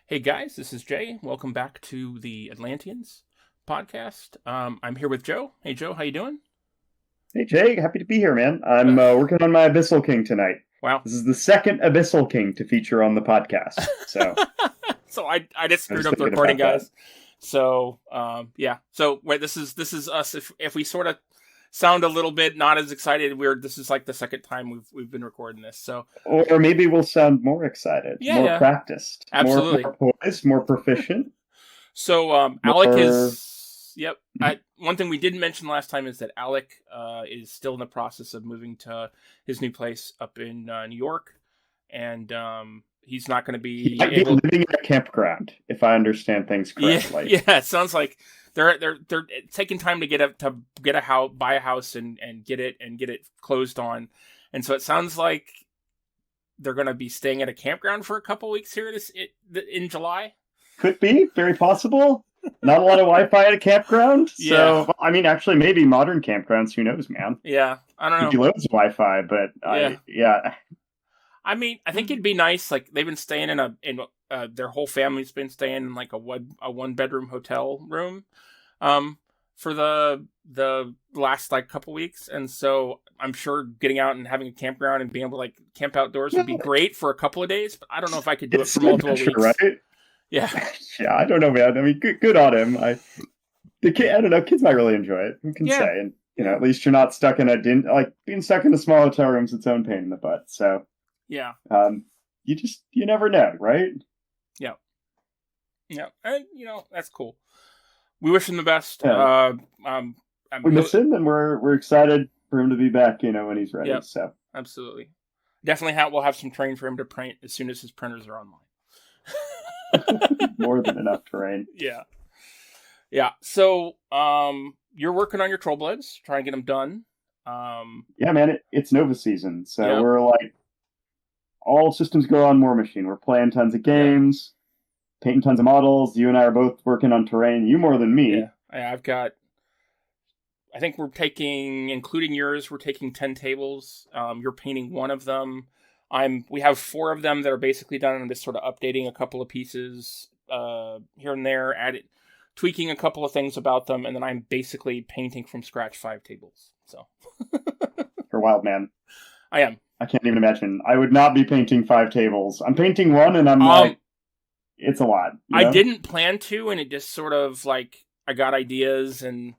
Hey guys, this is Jay. Welcome back to the Atlanteans podcast. I'm here with Joe. Hey Joe, how you doing? Hey Jay, happy to be here, man. I'm working on my Abyssal King tonight. Wow. This is the second Abyssal King to feature on the podcast. So, so I just screwed up the recording, guys. So yeah. So wait, this is us. If we sort of sound a little bit not as excited, this is like the second time we've been recording this. So or maybe we'll sound more excited, more practiced, absolutely, more poised, more proficient. So Alec is one thing we didn't mention last time is that Alec is still in the process of moving to his new place up in New York, and he's not going to be living in a campground, if I understand things correctly. Yeah, it sounds like they're taking time to get a house, buy a house, and get it closed on, and so it sounds like they're going to be staying at a campground for a couple weeks here in July. Could be, very possible. Not a lot of Wi-Fi at a campground. So, yeah. I mean, actually, maybe modern campgrounds. Who knows, man? Yeah, I don't know. Could be loads of Wi-Fi, but yeah. I mean, I think it'd be nice. Like they've been staying in their whole family's been staying in like a 1-bedroom hotel room, for the last like couple weeks, and so I'm sure getting out and having a campground and being able to like camp outdoors would be great for a couple of days. But I don't know if I could do it for multiple weeks. Right? Yeah. Yeah, I don't know, man. I mean, good on him. I don't know. Kids might really enjoy it. Who can say? And at least you're not stuck in being stuck in a small hotel room is its own pain in the butt. So yeah. You never know, right? Yeah. Yeah, and that's cool. We wish him the best. Yeah. We miss him, and we're excited for him to be back. When he's ready. Yep. So absolutely, definitely. We'll have some terrain for him to print as soon as his printers are online. More than enough terrain. Yeah. So, you're working on your Trollbloods, trying to get them done. Yeah, man, it's Nova season, so we're like, all systems go on Warmachine. We're playing tons of games, painting tons of models. You and I are both working on terrain. You more than me. Yeah, I think we're taking, including yours, we're taking 10 tables. You're painting one of them. We have 4 of them that are basically done. I'm just sort of updating a couple of pieces here and there, tweaking a couple of things about them, and then I'm basically painting from scratch 5 tables. So you're wild, man. I am. I can't even imagine. I would not be painting 5 tables. I'm painting one, and I'm like, it's a lot. I didn't plan to, and it just sort of like I got ideas and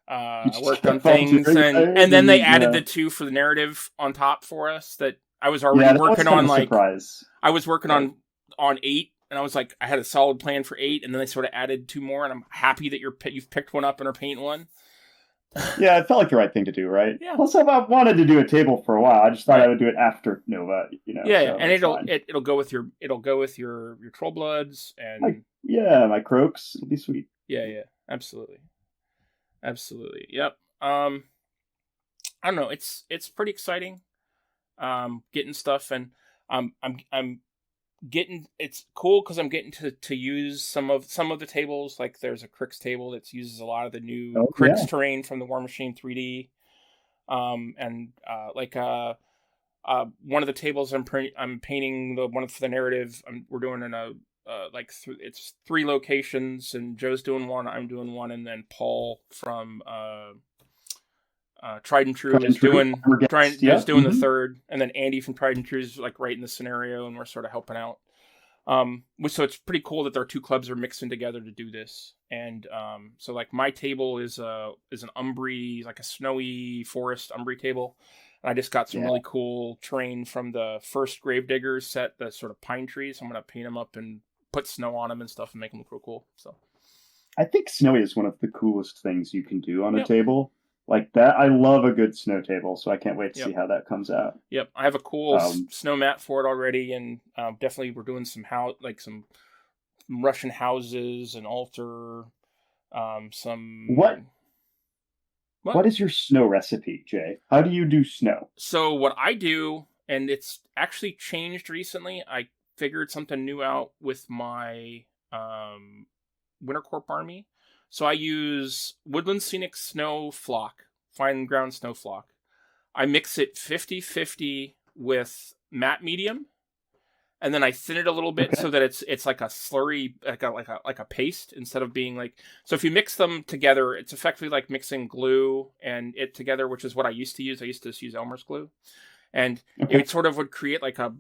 I worked on things, and then they added the 2 for the narrative on top for us that I was already working on. I was working on 8, and I was like, I had a solid plan for 8, and then they sort of added 2 more, and I'm happy that you've picked one up and are painting one. Yeah, it felt like the right thing to do, right? Yeah. Plus, I wanted to do a table for a while. I just thought I would do it after Nova. Yeah, so and it'll go with your Trollbloods and my Croaks. It'll be sweet. Yeah, absolutely. Yep. I don't know. It's pretty exciting. Getting stuff, and I'm getting, it's cool because I'm getting to use some of the tables. Like there's a Crix table that uses a lot of the new Crix terrain from the Warmachine 3D. One of the tables I'm painting, the one for the narrative. We're doing in a it's 3 locations, and Joe's doing one, I'm doing one, and then Paul from Tried and True is doing the third, and then Andy from Tried and True is like right in the scenario, and we're sort of helping out. So it's pretty cool that our 2 clubs are mixing together to do this. And so like my table is an Umbrey, like a snowy forest Umbrey table. And I just got some really cool terrain from the first Gravediggers set, the sort of pine trees. I'm gonna paint them up and put snow on them and stuff and make them look real cool. So I think snowy is one of the coolest things you can do on a table. Like that, I love a good snow table, so I can't wait to see how that comes out. Yep, I have a cool snow mat for it already, and definitely we're doing some some Russian houses, an altar, some... What is your snow recipe, Jay? How do you do snow? So what I do, and it's actually changed recently, I figured something new out with my Winter Corp army. So I use Woodland Scenic Snow Flock, fine ground snow flock. I mix it 50-50 with matte medium, and then I thin it a little bit so that it's like a slurry, like a paste instead of being like. So if you mix them together, it's effectively like mixing glue and it together, which is what I used to use. I used to just use Elmer's glue, and it sort of would create like a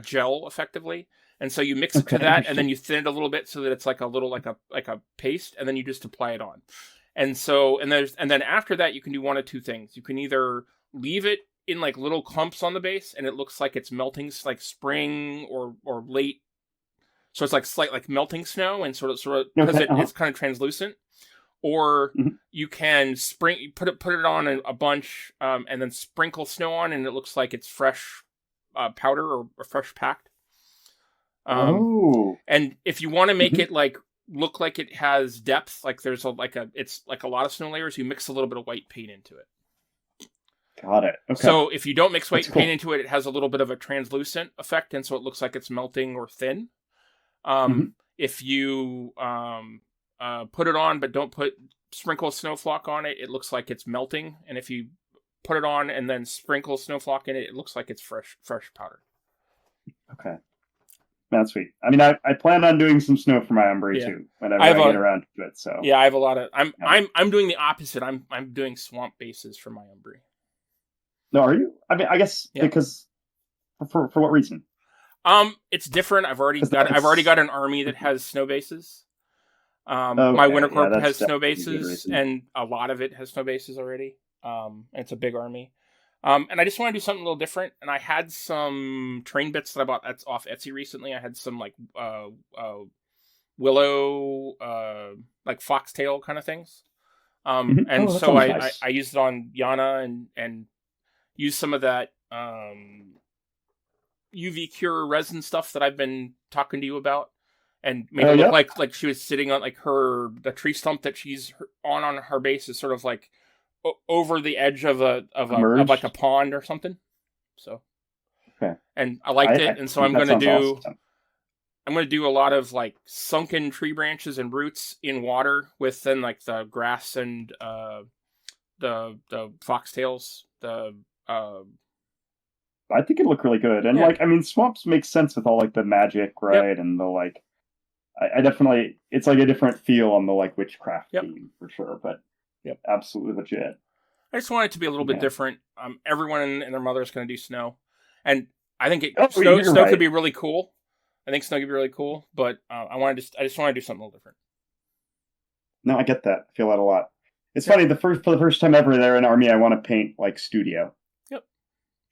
gel effectively. And so you mix it to that, and then you thin it a little bit so that it's like a little like a paste, and then you just apply it on. And so and then after that, you can do one of two things. You can either leave it in like little clumps on the base, and it looks like it's melting, like spring or late. So it's like slight like melting snow, and sort of because it's kind of translucent. Or you can put it on a bunch, and then sprinkle snow on, and it looks like it's fresh powder or fresh packed. And if you want to make it like look like it has depth, like there's it's like a lot of snow layers, you mix a little bit of white paint into it. Got it. Okay. So if you don't mix white paint into it, it has a little bit of a translucent effect, and so it looks like it's melting or thin. If you put it on but don't sprinkle snowflock on it, it looks like it's melting. And if you put it on and then sprinkle snowflock in it, it looks like it's fresh powder. Okay. That's sweet. I mean, I plan on doing some snow for my Umbrey too whenever I get around to it. So yeah, I have a lot of. I'm doing the opposite. I'm doing swamp bases for my Umbrey. No, are you? I mean, I guess because for what reason? It's different. I've already got an army that has snow bases. My Winter Corp has snow bases, and a lot of it has snow bases already. It's a big army. And I just want to do something a little different. And I had some train bits that I bought that's off Etsy recently. I had some like willow, like foxtail kind of things. And so I used it on Jana and used some of that UV cure resin stuff that I've been talking to you about, and made it look like she was sitting on like the tree stump that she's on her base is sort of like over the edge of like a pond or something. So, and I liked it, and so I'm going to do a lot of like sunken tree branches and roots in water with then like the grass and the foxtails. I think it'd look really good, and like I mean, swamps make sense with all like the magic, right? And the like. I definitely, it's like a different feel on the like witchcraft theme for sure, but absolutely legit. I just want it to be a little bit different. Everyone and their mother is going to do snow, and I think snow could be really cool. I think snow could be really cool, but I just want to do something a little different. No, I get that. I feel that a lot. It's funny. For the first time ever there in Army, I want to paint like studio. Yep.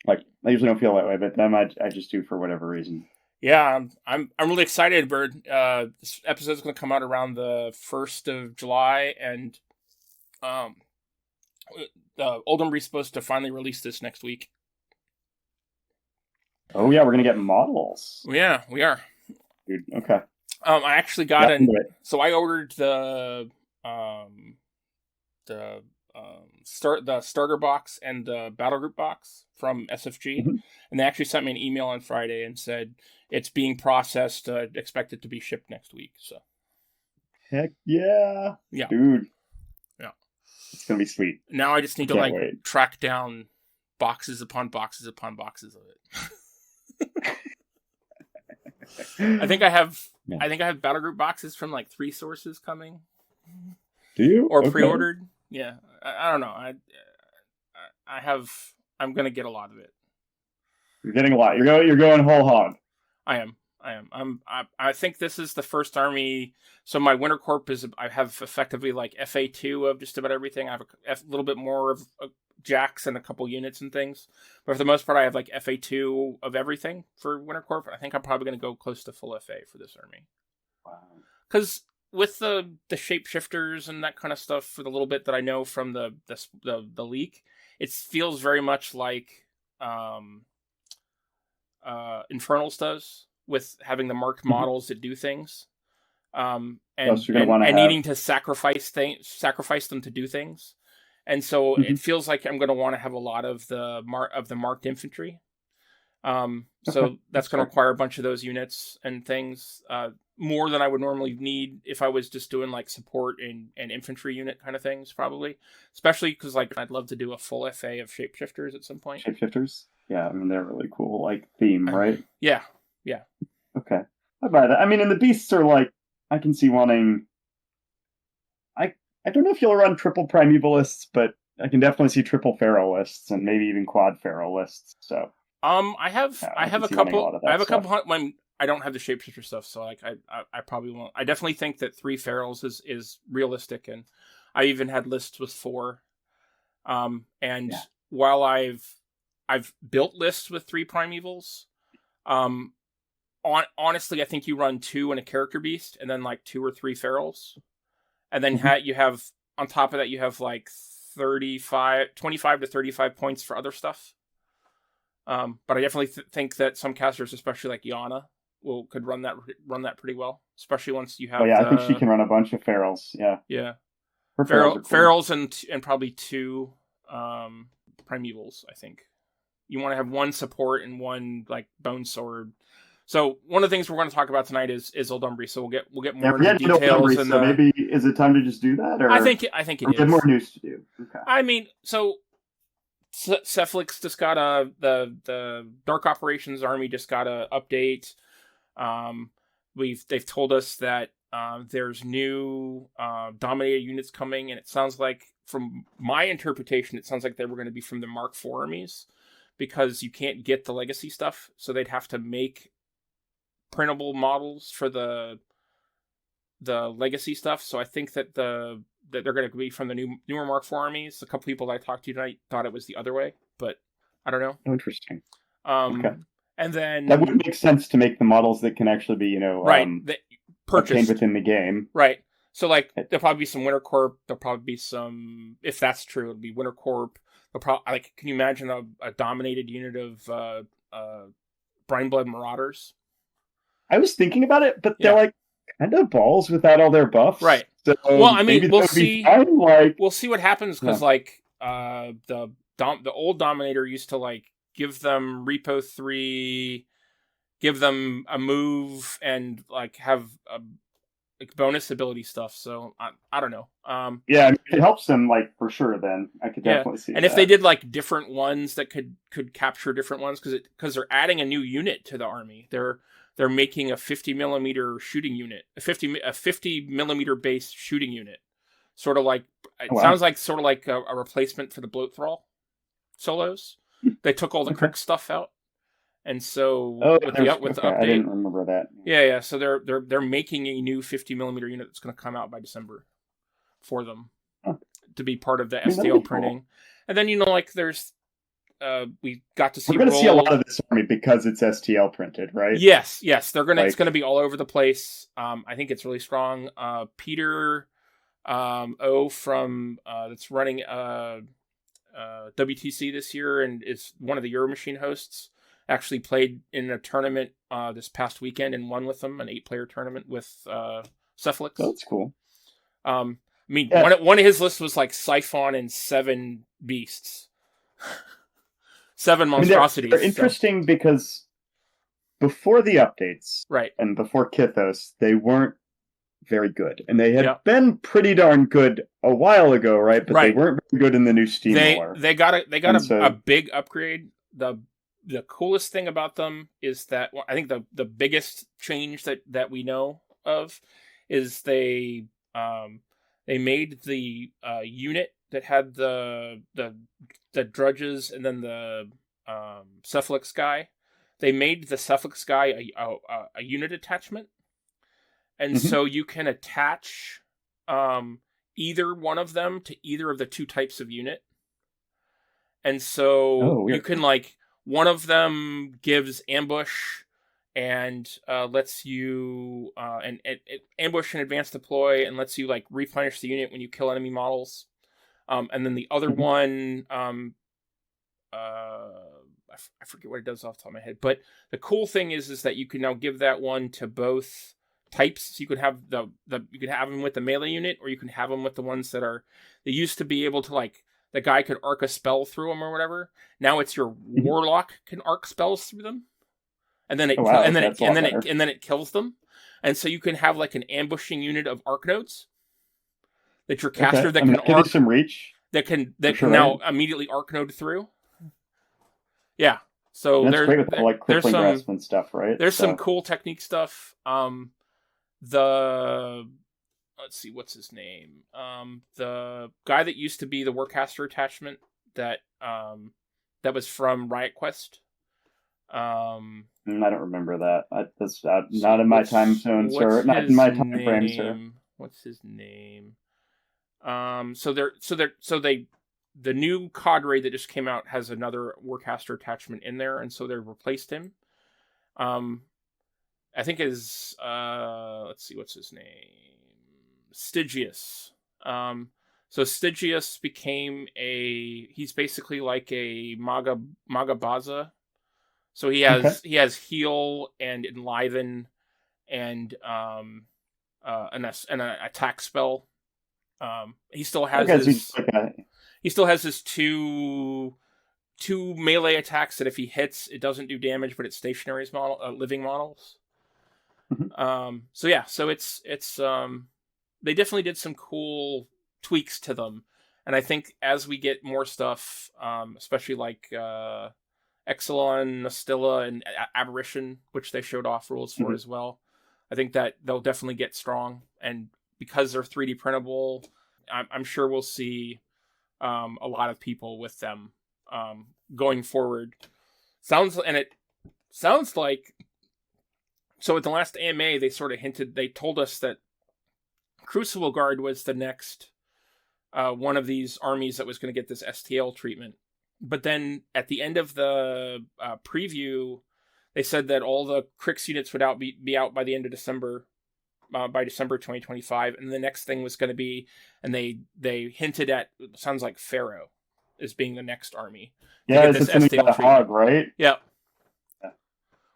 Like I usually don't feel that way, but then I just do for whatever reason. Yeah, I'm really excited, Bird. This episode is going to come out around the 1st of July, and Old Umbrey's supposed to finally release this next week. Oh yeah, we're gonna get models. Yeah, we are. Dude, okay. I actually got so I ordered the starter box and the battle group box from SFG, and they actually sent me an email on Friday and said it's being processed. Expect it to be shipped next week. So, heck yeah, dude, yeah, it's gonna be sweet. Now I just need to track down boxes upon boxes upon boxes of it. I think I have battle group boxes from like 3 sources coming. Do you? Or pre-ordered? Yeah, I don't know. I'm gonna get a lot of it. You're getting a lot. You're going whole hog. I am. I think this is the first army. So my Winter Corp I have effectively like FA2 of just about everything. I have a little bit more of jacks and a couple units and things, but for the most part, I have like FA2 of everything for Winter Corp. I think I'm probably going to go close to full FA for this army. Wow. Because with the shapeshifters and that kind of stuff, for the little bit that I know from the leak, it feels very much like Infernals does, with having the marked models that do things, and needing to sacrifice them to do things. And so it feels like I'm going to want to have a lot of the marked infantry. So that's going to require a bunch of those units and things, more than I would normally need if I was just doing like support and infantry unit kind of things, probably. Especially because like I'd love to do a full FA of shapeshifters at some point. Shapeshifters, Yeah, I mean, they're really cool, like, theme, right? Yeah. Okay. I buy that. I mean, and the beasts are like, I can see wanting... I don't know if you'll run triple Primevalists, but I can definitely see triple Feralists and maybe even quad Feralists, so... I have a couple... I don't have the shapeshifter stuff, so like I probably won't. I definitely think that 3 ferals is realistic, and I even had lists with 4. While I've built lists with 3 primevals, honestly, I think you run 2 and a character beast, and then like 2 or 3 ferals, and then you have on top of that you have like 25 to 35 points for other stuff. But I definitely think that some casters, especially like Jana, could run that pretty well, especially once you have. Oh yeah, I think she can run a bunch of ferals. Yeah. Yeah. Her ferals and probably 2 primevals. I think you want to have 1 support and 1 like bone sword. So one of the things we're going to talk about tonight is Old Umbrey. So we'll get more into details. So maybe is it time to just do that? Or I think it is. We have more news to do. Okay. I mean, so Cephalyx just got the Dark Operations army just got a update. They've told us that there's new dominated units coming, and it sounds like, from my interpretation, it sounds like they were going to be from the Mark IV armies, because you can't get the legacy stuff, so they'd have to make printable models for the legacy stuff. So I think that that they're going to be from the newer Mark IV armies. A couple people that I talked to tonight thought it was the other way, but I don't know. Interesting. Okay. And then that would make sense to make the models that can actually be, purchased within the game. Right. So like there'll probably be some Winter Corp. There'll probably be some, if that's true, it'll be Winter Corp. Can you imagine a dominated unit of Brineblood Marauders? I was thinking about it, but they're like kind of balls without all their buffs. Right. So well, I mean, we'll see. We'll see what happens, because the old Dominator used to like give them Repo 3, give them a move, and like have like bonus ability stuff. So I don't know. Yeah, I mean, it helps them like for sure. Then I could definitely see. And if they did like different ones that could capture different ones, because they're adding a new unit to the army. They're making a 50 millimeter shooting unit, a 50 millimeter base shooting unit. Sort of like, sounds like a replacement for the Bloat Thrall solos. They took all the Crick stuff out. And so with the update, I didn't remember that. Yeah. So they're making a new 50 millimeter unit that's going to come out by December for them to be part of the STL printing. Cool. And then, there's, we got to see. We're going to see a lot of this army because it's STL printed, right? Yes. It's going to be all over the place. I think it's really strong. Peter O from that's running WTC this year and is one of the Warmachine hosts. Actually played in a tournament this past weekend and won with them, an 8-player tournament with Cephalyx. That's cool. One of his lists was like Siphon and 7 beasts. 7 monstrosities. They're interesting because before the updates, right, and before Kithos, they weren't very good, and they had been pretty darn good a while ago, right? But they weren't very good in the new Steam lore. They got a big upgrade. The coolest thing about them is that I think the biggest change that we know of is they made the unit that had the drudges and then the Cephalyx guy. They made the Cephalyx guy a unit attachment, and so you can attach either one of them to either of the 2 types of unit, and so you can like. One of them gives ambush and lets you ambush and advance deploy and lets you like replenish the unit when you kill enemy models. And then the other one, I forget what it does off the top of my head. But the cool thing is that you can now give that one to both types. So you could have you could have them with the melee unit, or you can have them with the ones that they used to be able to like. The guy could arc a spell through them or whatever. Now it's your warlock can arc spells through them, and then it kills them. And so you can have like an ambushing unit of arc nodes that your caster that can arc some reach that can now immediately arc node through. Yeah, So that's great with the, like, crippling grasp and stuff, right? There's some cool technique stuff. Let's see, what's his name? The guy that used to be the warcaster attachment that was from Riot Quest. I don't remember that. That's not in my time zone, sir. Not in my time frame, sir. What's his name? The new cadre that just came out has another warcaster attachment in there, and so they replaced him. I think is let's see, what's his name? Stygius. So Stygius became he's basically like a Magabaza. So he has heal and enliven and an attack spell. He still has his two melee attacks that if he hits, it doesn't do damage, but it's stationary living models. Mm-hmm. So it's they definitely did some cool tweaks to them, and I think as we get more stuff, especially like Exelon, Nostilla, and Aberration, which they showed off rules for as well, I think that they'll definitely get strong, and because they're 3D printable, I'm sure we'll see a lot of people with them going forward. It sounds like, so at the last AMA they told us that Crucible Guard was the next one of these armies that was going to get this STL treatment. But then at the end of the preview, they said that all the Crix units would be out by the end of December, by December 2025. And the next thing was going to be, and they hinted at, sounds like Pharaoh as being the next army. Yeah, it's something about a hog, right? Yeah.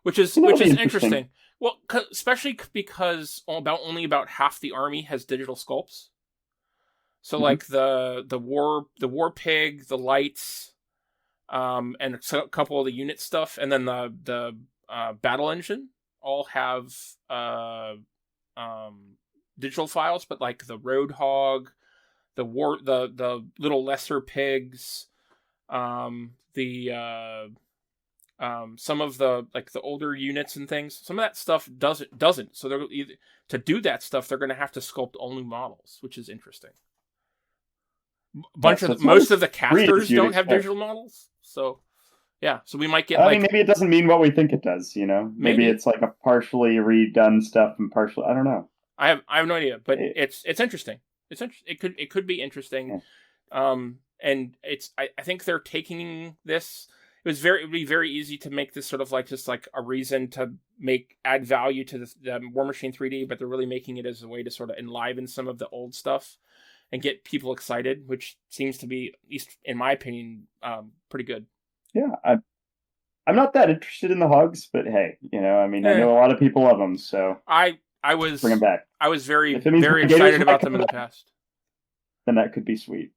Which is interesting. Well, especially because only about half the army has digital sculpts. So like the war pig, the lights, and a couple of the unit stuff, and then the battle engine all have digital files, but like the Roadhog, the little lesser pigs, some of the like the older units and things, some of that stuff doesn't. So they're to do that stuff, they're going to have to sculpt only models, which is interesting. Most of the casters don't have digital models, so yeah. So we might get. I mean, maybe it doesn't mean what we think it does. You know, maybe it's like a partially redone stuff and partially. I don't know. I have no idea, but it's interesting. It could be interesting, and it's. I think they're taking this. It would be very easy to make this sort of like just like a reason to add value to the Warmachine 3D, but they're really making it as a way to sort of enliven some of the old stuff and get people excited, which seems to be, at least in my opinion, pretty good. Yeah, I'm not that interested in the hogs, but hey, I know a lot of people love them, so I was bring them back. I was very excited about them in the past. Then that could be sweet.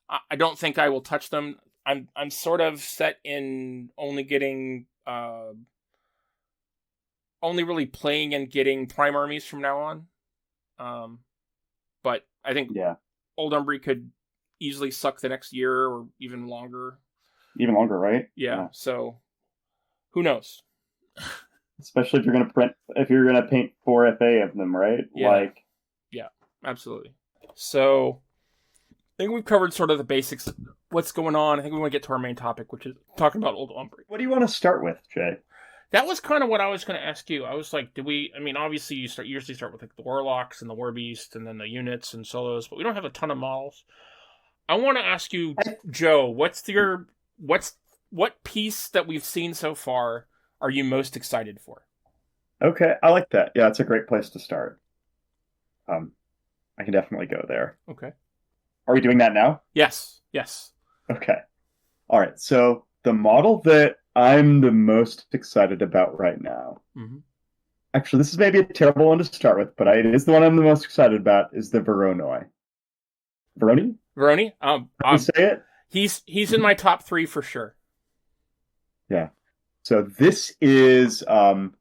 I don't think I will touch them. I'm sort of set in only getting only really playing and getting prime armies from now on. But I think Old Umbrey could easily suck the next year or even longer. Even longer, right? Yeah. So who knows? Especially if you're gonna paint 4 FA of them, right? Yeah. Yeah, absolutely. So I think we've covered sort of the basics of what's going on. I think we want to get to our main topic, which is talking about Old Umbrey. What do you want to start with, Jay? That was kind of what I was going to ask you. I was like, obviously you usually start with like the Warlocks and the Warbeast and then the units and solos, but we don't have a ton of models. I want to ask you, Joe, what piece that we've seen so far are you most excited for? Okay, I like that. Yeah, it's a great place to start. I can definitely go there. Okay. Are we doing that now? Yes. Okay. All right. So the model that I'm the most excited about right now. Mm-hmm. Actually, this is maybe a terrible one to start with, but it is the one I'm the most excited about. Is the Veronoi. Veroni? You say it. He's in my top 3 for sure. Yeah. So this is the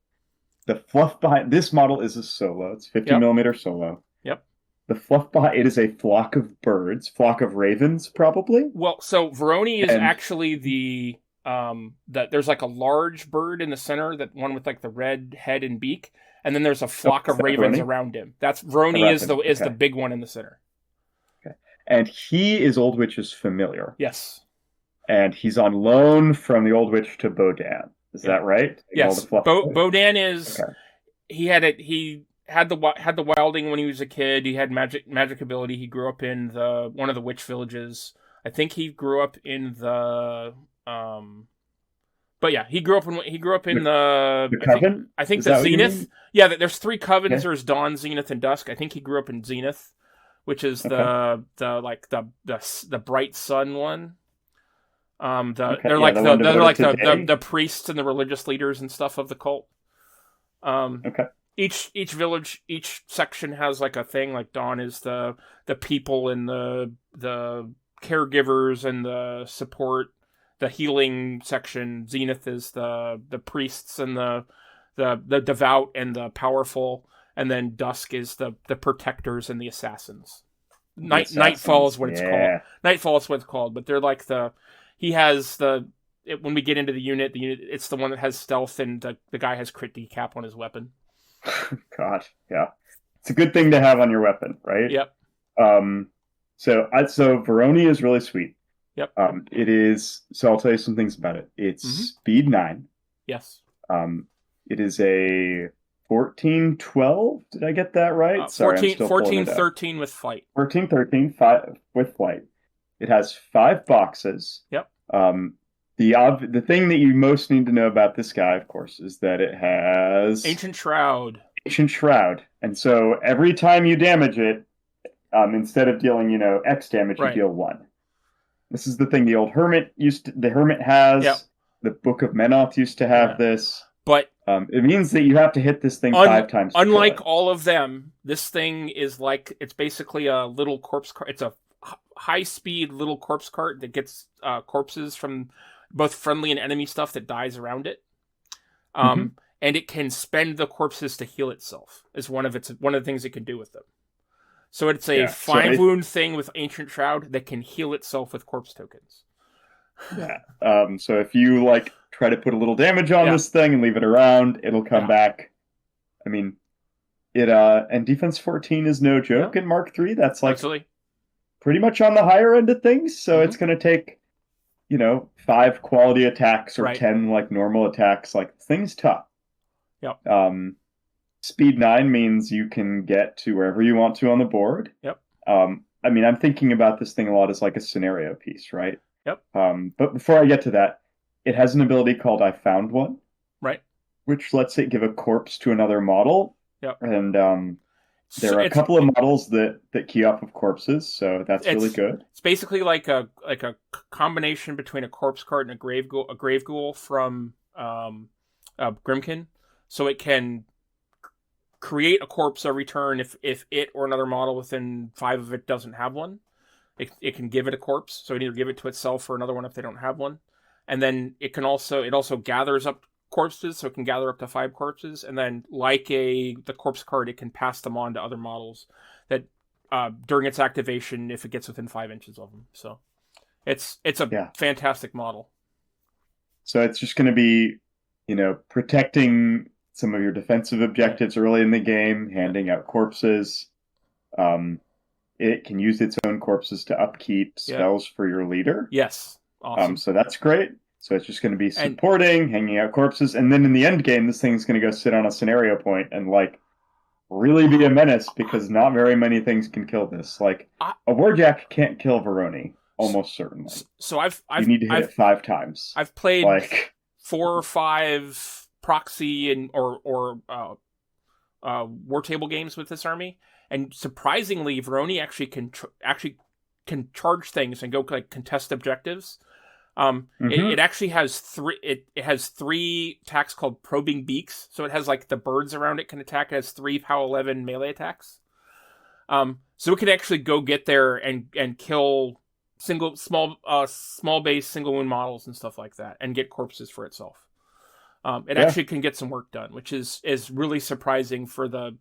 fluff behind this model is a solo. It's 50 millimeter solo. Yep. The fluff behind it is a flock of ravens, probably. Well, so Veroni is actually the that there's like a large bird in the center, that one with like the red head and beak, and then there's a flock of ravens around him. That's Veroni is the big one in the center. Okay. And he is Old Witch's familiar. Yes. And he's on loan from the Old Witch to Bodan. Is that right? Yes. Bodan is he had the wilding when he was a kid. He had magic ability. He grew up in one of the witch villages. I think he grew up in the but yeah, he grew up in the Coven. I think the Zenith. Yeah, there's 3 covens. Okay. There's Dawn, Zenith, and Dusk. I think he grew up in Zenith, which is the bright sun one. They're like the priests and the religious leaders and stuff of the cult. Each village, each section has like a thing. Like Dawn is the people and the caregivers and the support, the healing section. Zenith is the priests and the devout and the powerful, and then Dusk is the protectors and the assassins. Nightfall is what it's called. Nightfall is what it's called, but they're like he has when we get into the unit, it's the one that has stealth, and the guy has crit decap on his weapon. God, yeah. It's a good thing to have on your weapon, right? Yep. So Veroni is really sweet. Yep. It is, so I'll tell you some things about it. It's speed 9. Yes. It is a 14-12. Did I get that right? Sorry, 14-13 with flight. 14-13 5 with flight. It has 5 boxes. Yep. The thing that you most need to know about this guy, of course, is that it has Ancient Shroud. And so every time you damage it, instead of dealing, X damage, you deal 1. This is the thing the old Hermit has. Yep. The Book of Menoth used to have this. But it means that you have to hit this thing 5 times. Unlike all of them, this thing is it's basically a little corpse cart. It's a high-speed little corpse cart that gets corpses from both friendly and enemy stuff that dies around it. And it can spend the corpses to heal itself. Is one of the things it can do with them. So it's a 5-wound thing with Ancient Shroud that can heal itself with corpse tokens. Yeah. So if you try to put a little damage on this thing and leave it around, it'll come back. I mean, and defense 14 is no joke in Mark III. That's absolutely pretty much on the higher end of things. So it's going to take, 5 quality attacks or 10 normal attacks. Thing's tough. Yep. Speed 9 means you can get to wherever you want to on the board. Yep. I mean, I'm thinking about this thing a lot as a scenario piece, right? Yep. But before I get to that, it has an ability called I Found One. Right. Which lets it give a corpse to another model. Yep. And there are a couple of models that key off of corpses, so that's really good. It's basically like a combination between a corpse cart and a grave ghoul from Grimkin. So it can create a corpse every turn if it or another model within 5 of it doesn't have one. It can give it a corpse, so it either give it to itself or another one if they don't have one. And then it also gathers up corpses, so it can gather up to 5 corpses, and then the corpse card, it can pass them on to other models that during its activation if it gets within 5 inches of them. So it's a fantastic model. So it's just going to be, protecting some of your defensive objectives early in the game, handing out corpses. It can use its own corpses to upkeep spells for your leader. Yes. Awesome. So that's great. So it's just going to be supporting, hanging out corpses, and then in the end game, this thing's going to go sit on a scenario point and really be a menace because not very many things can kill this. A warjack can't kill Veroni, almost certainly. So you need to hit it 5 times. I've played 4 or 5 proxy and or war table games with this army, and surprisingly, Veroni actually can charge things and go contest objectives. It actually has 3. It has 3 attacks called probing beaks. So it has the birds around it can attack. It has 3 POW 11 melee attacks. So it can actually go get there and kill small base single wound models and stuff like that, and get corpses for itself. It actually can get some work done, which is really surprising for the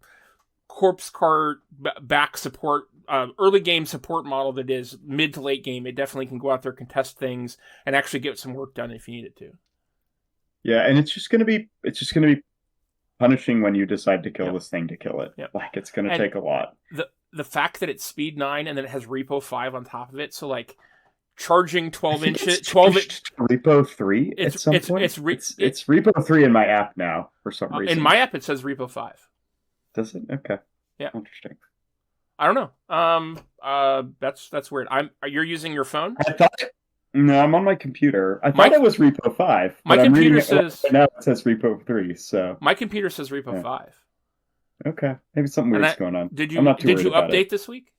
corpse cart back support early game support model that is mid to late game, it definitely can go out there, contest things, and actually get some work done if you need it to. Yeah, and it's just gonna be punishing when you decide to kill this thing to kill it. Yep. Like it's gonna take a lot. The fact that it's speed 9 and then it has repo 5 on top of it, so like charging 12 inches, 12 repo 3 at some point. It's repo 3 in my app now for some reason. In my app, it says repo 5. Does it? Okay. Yeah. Interesting. I don't know. That's weird. You're using your phone? No, I'm on my computer. I thought it was repo 5. My computer says now it says repo 3. So my computer says repo 5. Okay, maybe something weird's going on. Did you update this week?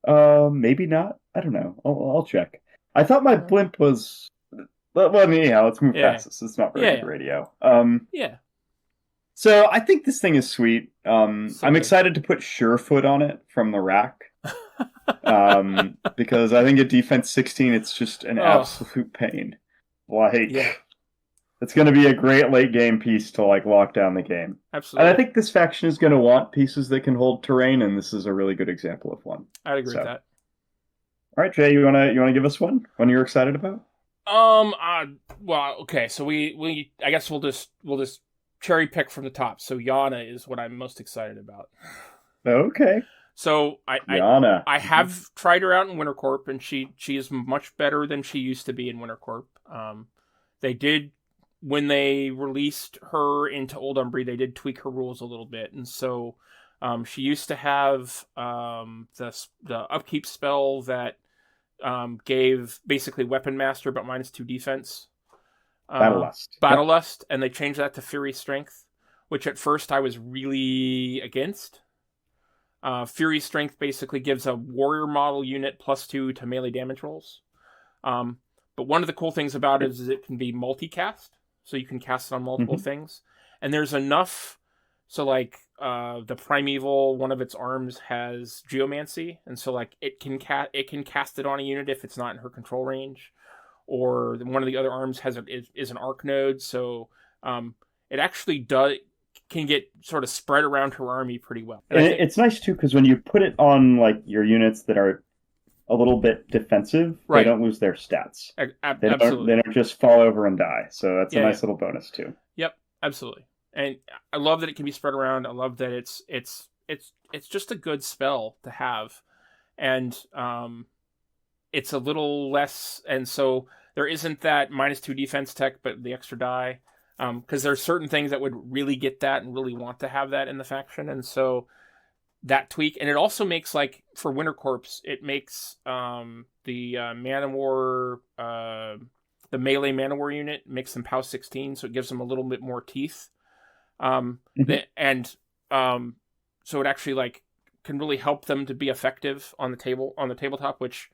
Maybe not. I don't know. I'll check. I thought my blimp was. Well, anyhow, let's move past this. It's not very good radio. Yeah. So I think this thing is sweet. I'm excited to put Surefoot on it from the rack. Because I think at defense 16, it's just an absolute pain. Like, it's going to be a great late game piece to like lock down the game. Absolutely. And I think this faction is going to want pieces that can hold terrain, and this is a really good example of one. I'd agree with that. All right, Jay, you wanna give us one you're excited about? Well, okay, so we I guess we'll just cherry pick from the top. So Jana is what I'm most excited about. Okay. So I have tried her out in Winter Corp, and she is much better than she used to be in Winter Corp. They did, when they released her into Old Umbrey, they did tweak her rules a little bit, and so she used to have the upkeep spell that gave basically Weapon Master but -2 defense. Battlelust, and they changed that to Fury Strength, which at first I was really against. Fury Strength basically gives a warrior model unit +2 to melee damage rolls. But one of the cool things about it is it can be multicast, so you can cast it on multiple things. And there's enough, so like the Primeval, one of its arms has Geomancy, and so like it can cast it on a unit if it's not in her control range. Or one of the other arms is an arc node, so it actually can get sort of spread around her army pretty well. And it's nice too because when you put it on like your units that are a little bit defensive, they don't lose their stats. Absolutely, they don't just fall over and die. So that's a nice little bonus too. Yep, absolutely. And I love that it can be spread around. I love that it's just a good spell to have, and it's a little less, and so there isn't that -2 defense tech, but the extra die. Because there's certain things that would really get that and really want to have that in the faction, and so that tweak, and it also makes, like, for Winter Corps, it makes the Manowar, the melee Manowar unit makes them POW 16, so it gives them a little bit more teeth, so it actually like can really help them to be effective on the tabletop. Which,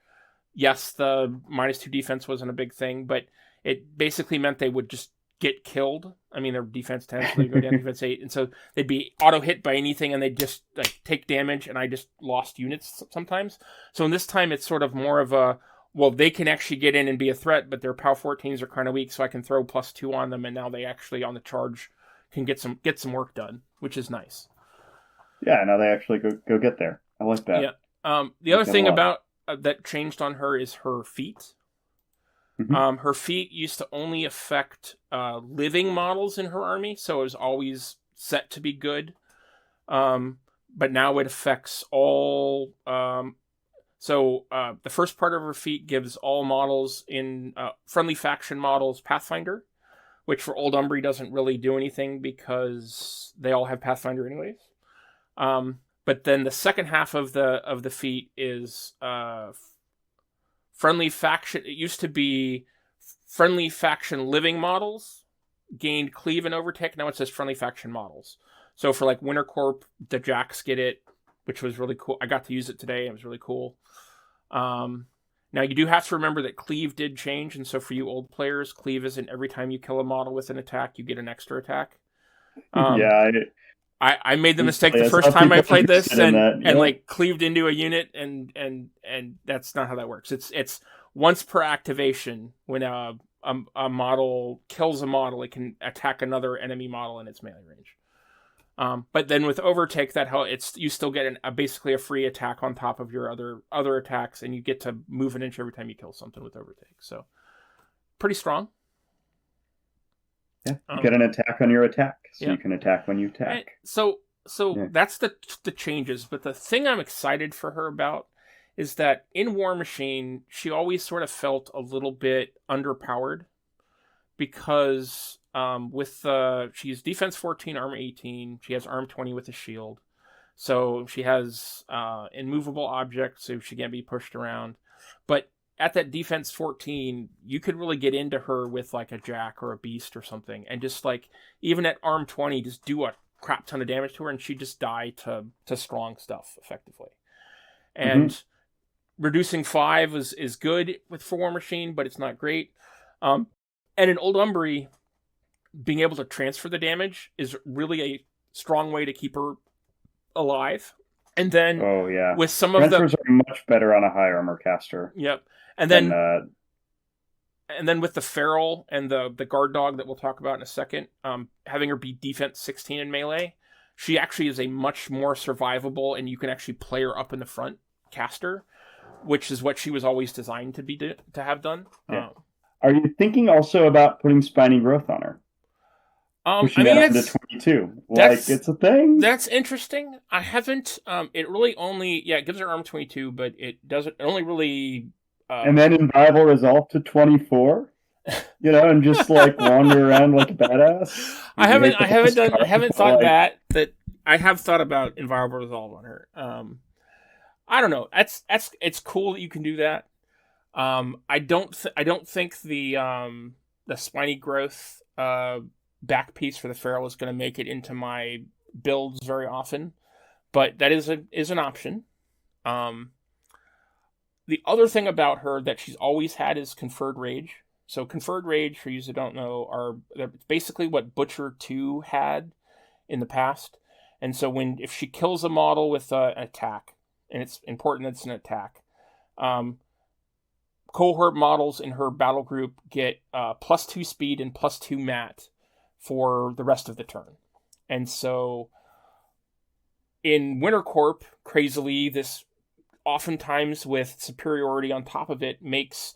yes, the -2 defense wasn't a big thing, but it basically meant they would just get killed. I mean, their defense 10, so they go down to defense 8, and so they'd be auto hit by anything, and they'd just like take damage, and I just lost units sometimes. So in this time, it's sort of more of a, well, they can actually get in and be a threat, but their POW 14s are kind of weak, so I can throw +2 on them, and now they actually on the charge can get some work done, which is nice. Yeah, now they actually go get there. I like that. Yeah. The other thing about that changed on her is her feat. Her feat used to only affect living models in her army, so it was always set to be good. But now it affects all. So the first part of her feat gives all models in friendly faction models Pathfinder, which for Old Umbrey doesn't really do anything because they all have Pathfinder anyways. But then the second half of the feat is friendly faction. It used to be friendly faction living models gained cleave and overtake. Now it says friendly faction models. So for like Winter Corp, the Jacks get it, which was really cool. I got to use it today. It was really cool. Now you do have to remember that cleave did change, and so for you old players, cleave isn't every time you kill a model with an attack, you get an extra attack. I made the mistake the first time I played this and like cleaved into a unit, and that's not how that works. It's once per activation. When a model kills a model, it can attack another enemy model in its melee range. But then with overtake, you still get basically a free attack on top of your other attacks, and you get to move an inch every time you kill something with overtake. So pretty strong. Yeah, you get an attack on your attack, so you can attack when you attack. So that's the changes. But the thing I'm excited for her about is that in Warmachine, she always sort of felt a little bit underpowered because she's defense 14, armor 18. She has arm 20 with a shield. So she has immovable objects, so she can't be pushed around. But at that defense 14, you could really get into her with like a jack or a beast or something, and just like even at arm 20, just do a crap ton of damage to her, and she'd just die to strong stuff effectively. And reducing 5 is good for Warmachine, but it's not great. And in Old Umbrey, being able to transfer the damage is really a strong way to keep her alive. And then with some of transfers are much better on a high armor caster. Yep. And then with the feral and the guard dog that we'll talk about in a second, having her be defense 16 in melee, she actually is a much more survivable, and you can actually play her up in the front caster, which is what she was always designed to have done. Yeah. Are you thinking also about putting spiny growth on her? Pushing that up to 22. Like, it's a thing? That's interesting. I haven't... it really only... Yeah, it gives her armor 22, but it doesn't... It only really... and then Inviolable Resolve to 24? You know, and just, like, wander around like a badass? I haven't thought that I have thought about Inviolable Resolve on her. I don't know. It's cool that you can do that. I don't think the spiny growth back piece for the feral is going to make it into my builds very often, but that is an option. The other thing about her that she's always had is Conferred Rage. So Conferred Rage, for you who don't know, they're basically what Butcher 2 had in the past. And so if she kills a model with an attack, and it's important that it's an attack, cohort models in her battle group get +2 speed and +2 mat for the rest of the turn. And so in Winter Corp, crazily, this oftentimes with superiority on top of it makes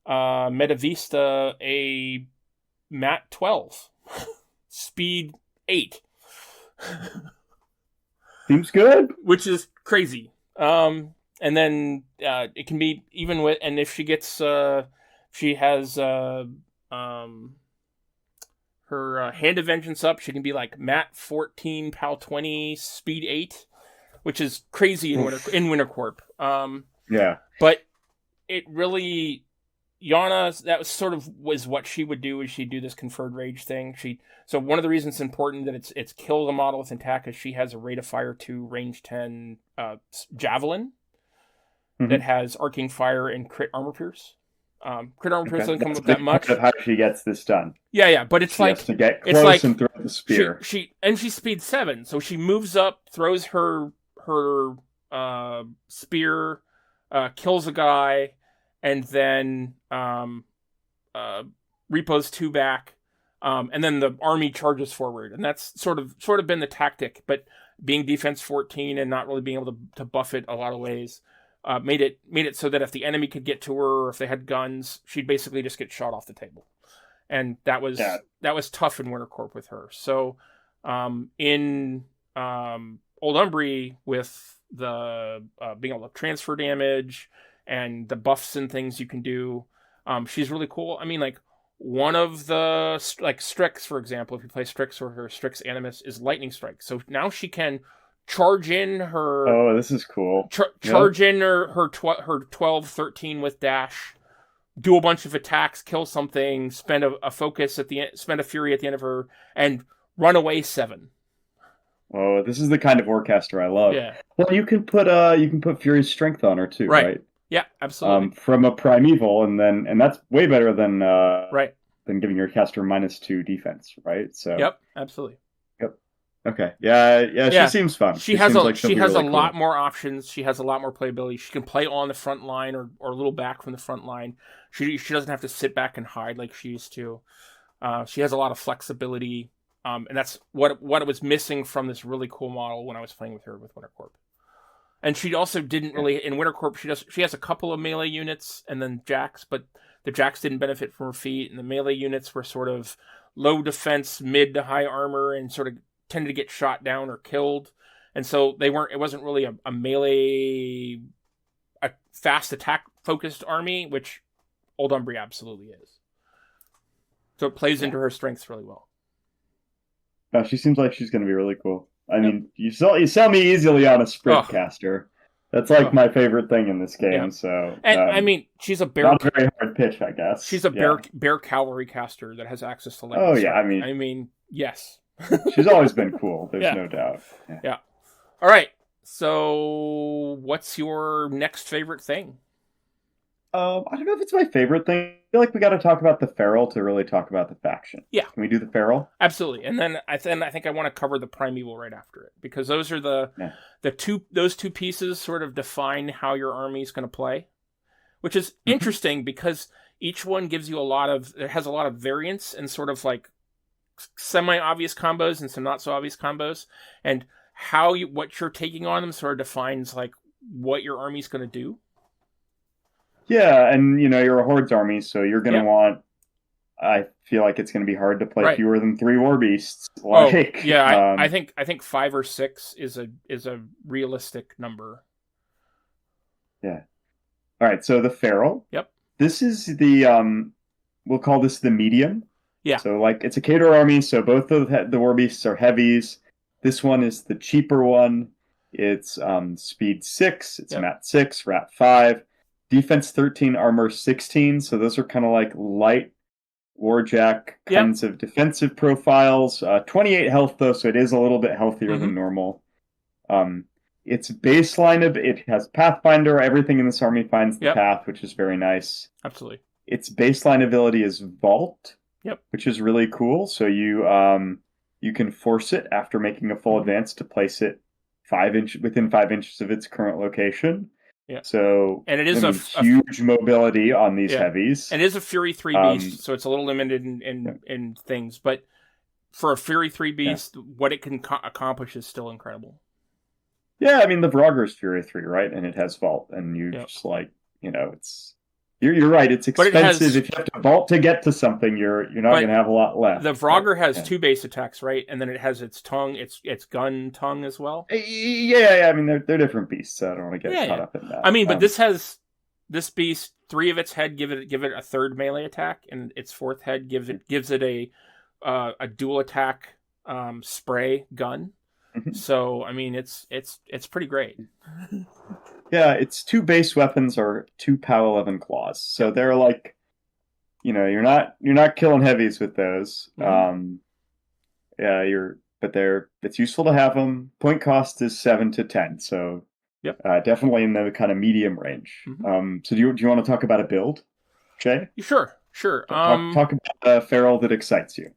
Metavista a mat 12, speed 8. Seems good. Which is crazy. And then it can be even with, and if she gets, she has her Hand of Vengeance up, she can be like mat 14, PAL 20, speed 8, which is crazy in Winter Corp. Yeah. But it really, Jana, was what she would do, is she'd do this Conferred Rage thing. So one of the reasons it's important that it's kill the model with attack is she has a rate of fire 2, range 10 javelin that has arcing fire and crit armor pierce. Crit armor pierce doesn't come with that much. Of how she gets this done. Yeah, but it's she has to get close and throw the spear. She's speed 7, so she moves up, throws her spear, kills a guy, and then repos 2 back, and then the army charges forward, and that's sort of been the tactic. But being defense 14 and not really being able to buff it a lot of ways, made it so that if the enemy could get to her, or if they had guns, she'd basically just get shot off the table, and that was tough in Winter Corp with her. So in Old Umbrey, with the being able to transfer damage and the buffs and things you can do, she's really cool. I mean, like, one of the Strix, for example, if you play Strix or her Strix Animus, is Lightning Strike. So now she can charge in her... Oh, this is cool. Charge in her 12, 13 with dash, do a bunch of attacks, kill something, spend a focus at the end, spend a fury at the end of her, and run away 7. Oh, this is the kind of warcaster I love. Yeah. Well, you can put Fury's Strength on her too, right? Yeah, absolutely. From a Primeval, and that's way better than than giving your caster -2 defense, right? So. Yep, absolutely. Yep. Okay. Yeah. She seems fun. She has a lot more options. She has a lot more playability. She can play on the front line or a little back from the front line. She doesn't have to sit back and hide like she used to. She has a lot of flexibility. And that's what was missing from this really cool model when I was playing with her with Wintercorp. And she also didn't really, in Wintercorp, she has a couple of melee units and then jacks, but the jacks didn't benefit from her feet, and the melee units were sort of low defense, mid to high armor, and sort of tended to get shot down or killed. And so it wasn't really a melee, a fast attack focused army, which Old Umbrey absolutely is. So it plays into her strengths really well. No, she seems like she's going to be really cool. I mean, you sell me easily on a sprint caster. That's like my favorite thing in this game. So, and I mean, she's a bear. Not a very hard pitch, I guess. She's a bear cavalry caster that has access to lightning. Oh yeah, I mean, yes. She's always been cool. There's no doubt. Yeah. All right. So, what's your next favorite thing? I don't know if it's my favorite thing. I feel like we got to talk about the Feral to really talk about the faction. Yeah. Can we do the Feral? Absolutely. And then I think I want to cover the Primeval right after it, because those are those two pieces sort of define how your army is going to play, which is interesting because each one gives you it has a lot of variance and sort of like semi-obvious combos and some not so obvious combos, and what you're taking on them sort of defines like what your army's going to do. Yeah, and you're a Hordes army, so you're going to want. I feel like it's going to be hard to play fewer than 3 warbeasts. I think 5 or 6 is a realistic number. Yeah. All right, so the Feral. Yep. This is the we'll call this the medium. Yeah. So like it's a Khador army, so both of the warbeasts are heavies. This one is the cheaper one. It's speed 6. It's mat 6, rat 5. Defense 13, armor 16. So those are kind of like light warjack kinds of defensive profiles. 28 health though, so it is a little bit healthier than normal. Its baseline it has Pathfinder. Everything in this army finds the path, which is very nice. Absolutely. Its baseline ability is Vault, which is really cool. So you can force it after making a full advance to place it within 5 inches of its current location. Yeah. So and it is a huge mobility on these heavies. And it is a Fury 3 beast, so it's a little limited in things. But for a Fury 3 beast, what it can accomplish is still incredible. Yeah, I mean the Vrager's Fury 3, right? And it has Vault, and you just like it's. You're right. It's expensive. If you have to vault to get to something, you're not going to have a lot left. The Vrager has 2 base attacks, right? And then it has its tongue, its gun tongue as well. Yeah. I mean, they're different beasts, so I don't want to get caught up in that. I mean, but this beast, 3 of its head give it a 3rd melee attack, and its 4th head gives it a dual attack spray gun. So I mean, it's pretty great. Yeah, its 2 base weapons are 2 POW 11 claws, so they're like, you're not killing heavies with those. It's useful to have them. Point cost is 7 to 10, so definitely in the kind of medium range. So do you want to talk about a build, Jay? Sure. Talk about a Feral that excites you.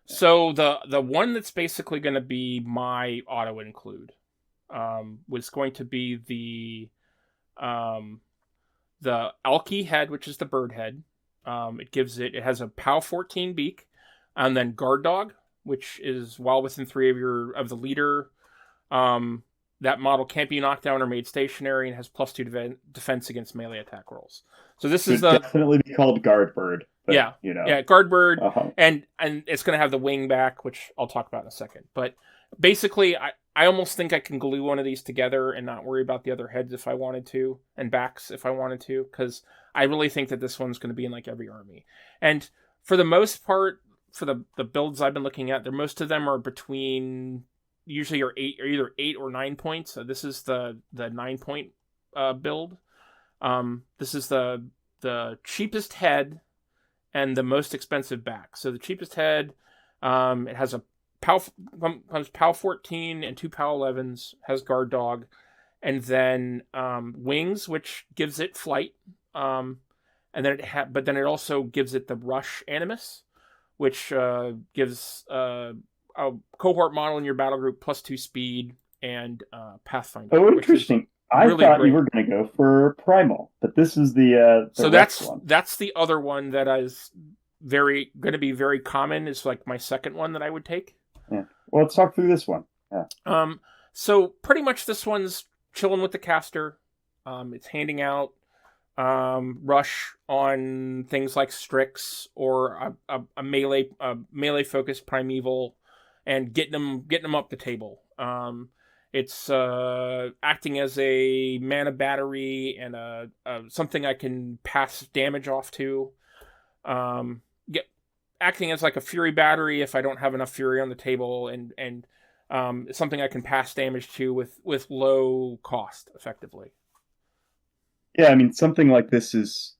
So the one that's basically going to be my auto include was going to be the Alki head, which is the bird head. It has a POW 14 beak, and then Guard Dog, which is while within 3 of the leader. That model can't be knocked down or made stationary and has +2 defense against melee attack rolls. So this is definitely be called Guard Bird. But, Guard Bird, and it's going to have the wing back, which I'll talk about in a second. But basically, I almost think I can glue one of these together and not worry about the other heads if I wanted to, and backs if I wanted to, because I really think that this one's going to be in like every army. And for the most part, for the builds I've been looking at, most of them are between usually either 8 or 9 points. So this is the 9-point build. This is the cheapest head and the most expensive back. So the cheapest head, it has a POW 14 and 2 POW 11s, has Guard Dog, and then wings, which gives it flight. And then but then it also gives it the Rush Animus, which gives a cohort model in your battle group +2 speed and Pathfinder. Oh, interesting. I thought you were going to go for Primal, but this is the so one. That's the other one that is going to be very common. Is like my second one that I would take. Yeah. Well, let's talk through this one. Yeah. So pretty much this one's chilling with the caster. It's handing out rush on things like Strix or a melee focused Primeval, and getting them up the table. It's acting as a mana battery and a something I can pass damage off to. Acting as like a fury battery if I don't have enough fury on the table, and something I can pass damage to with low cost, effectively. Yeah, I mean, something like this is...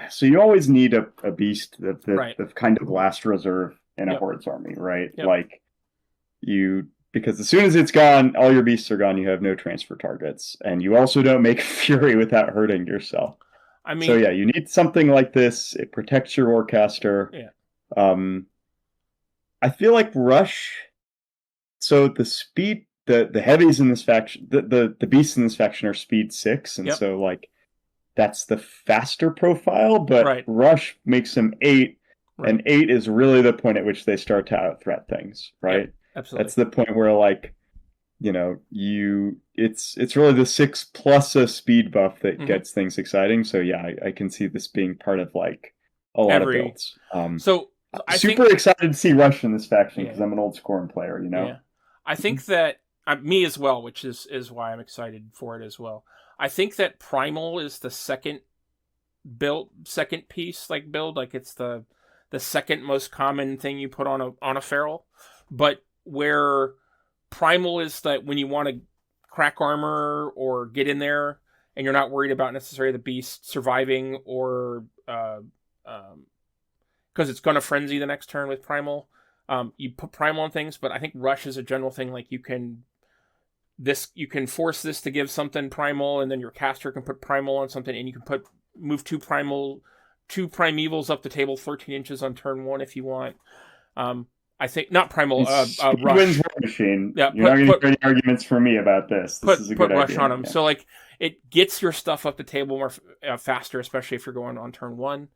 So you always need a beast, the kind of last reserve in a Horde's army, right? Yep. Like, because as soon as it's gone, all your beasts are gone, you have no transfer targets. And you also don't make fury without hurting yourself. I mean... So yeah, you need something like this. It protects your warcaster. Yeah. I feel like Rush... So the speed... The heavies in this faction... The beasts in this faction are speed 6, and so, like, that's the faster profile, but Rush makes them 8, and 8 is really the point at which they start to out-threat things, right? Yep, absolutely. That's the point where, like, it's really the 6 plus a speed buff that gets things exciting. So yeah, I can see this being part of, like, a lot of builds. So I'm super excited to see Rush in this faction because I'm an old Scorn player, Yeah. I think that me as well, which is why I'm excited for it as well. I think that Primal is the second piece build, like it's the second most common thing you put on a feral, but where Primal is that when you want to crack armor or get in there and you're not worried about necessarily the beast surviving or because it's going to frenzy the next turn with Primal. You put Primal on things, but I think Rush is a general thing. Like you can force this to give something Primal, and then your caster can put Primal on something, and you can move two Primevals up the table 13 inches on turn 1 if you want. I think not Primal. Rush. Warmachine. Yeah, you're not going to get any arguments for me about this. This is a good Rush idea. on them. Yeah. So like it gets your stuff up the table more faster, especially if you're going on turn 1.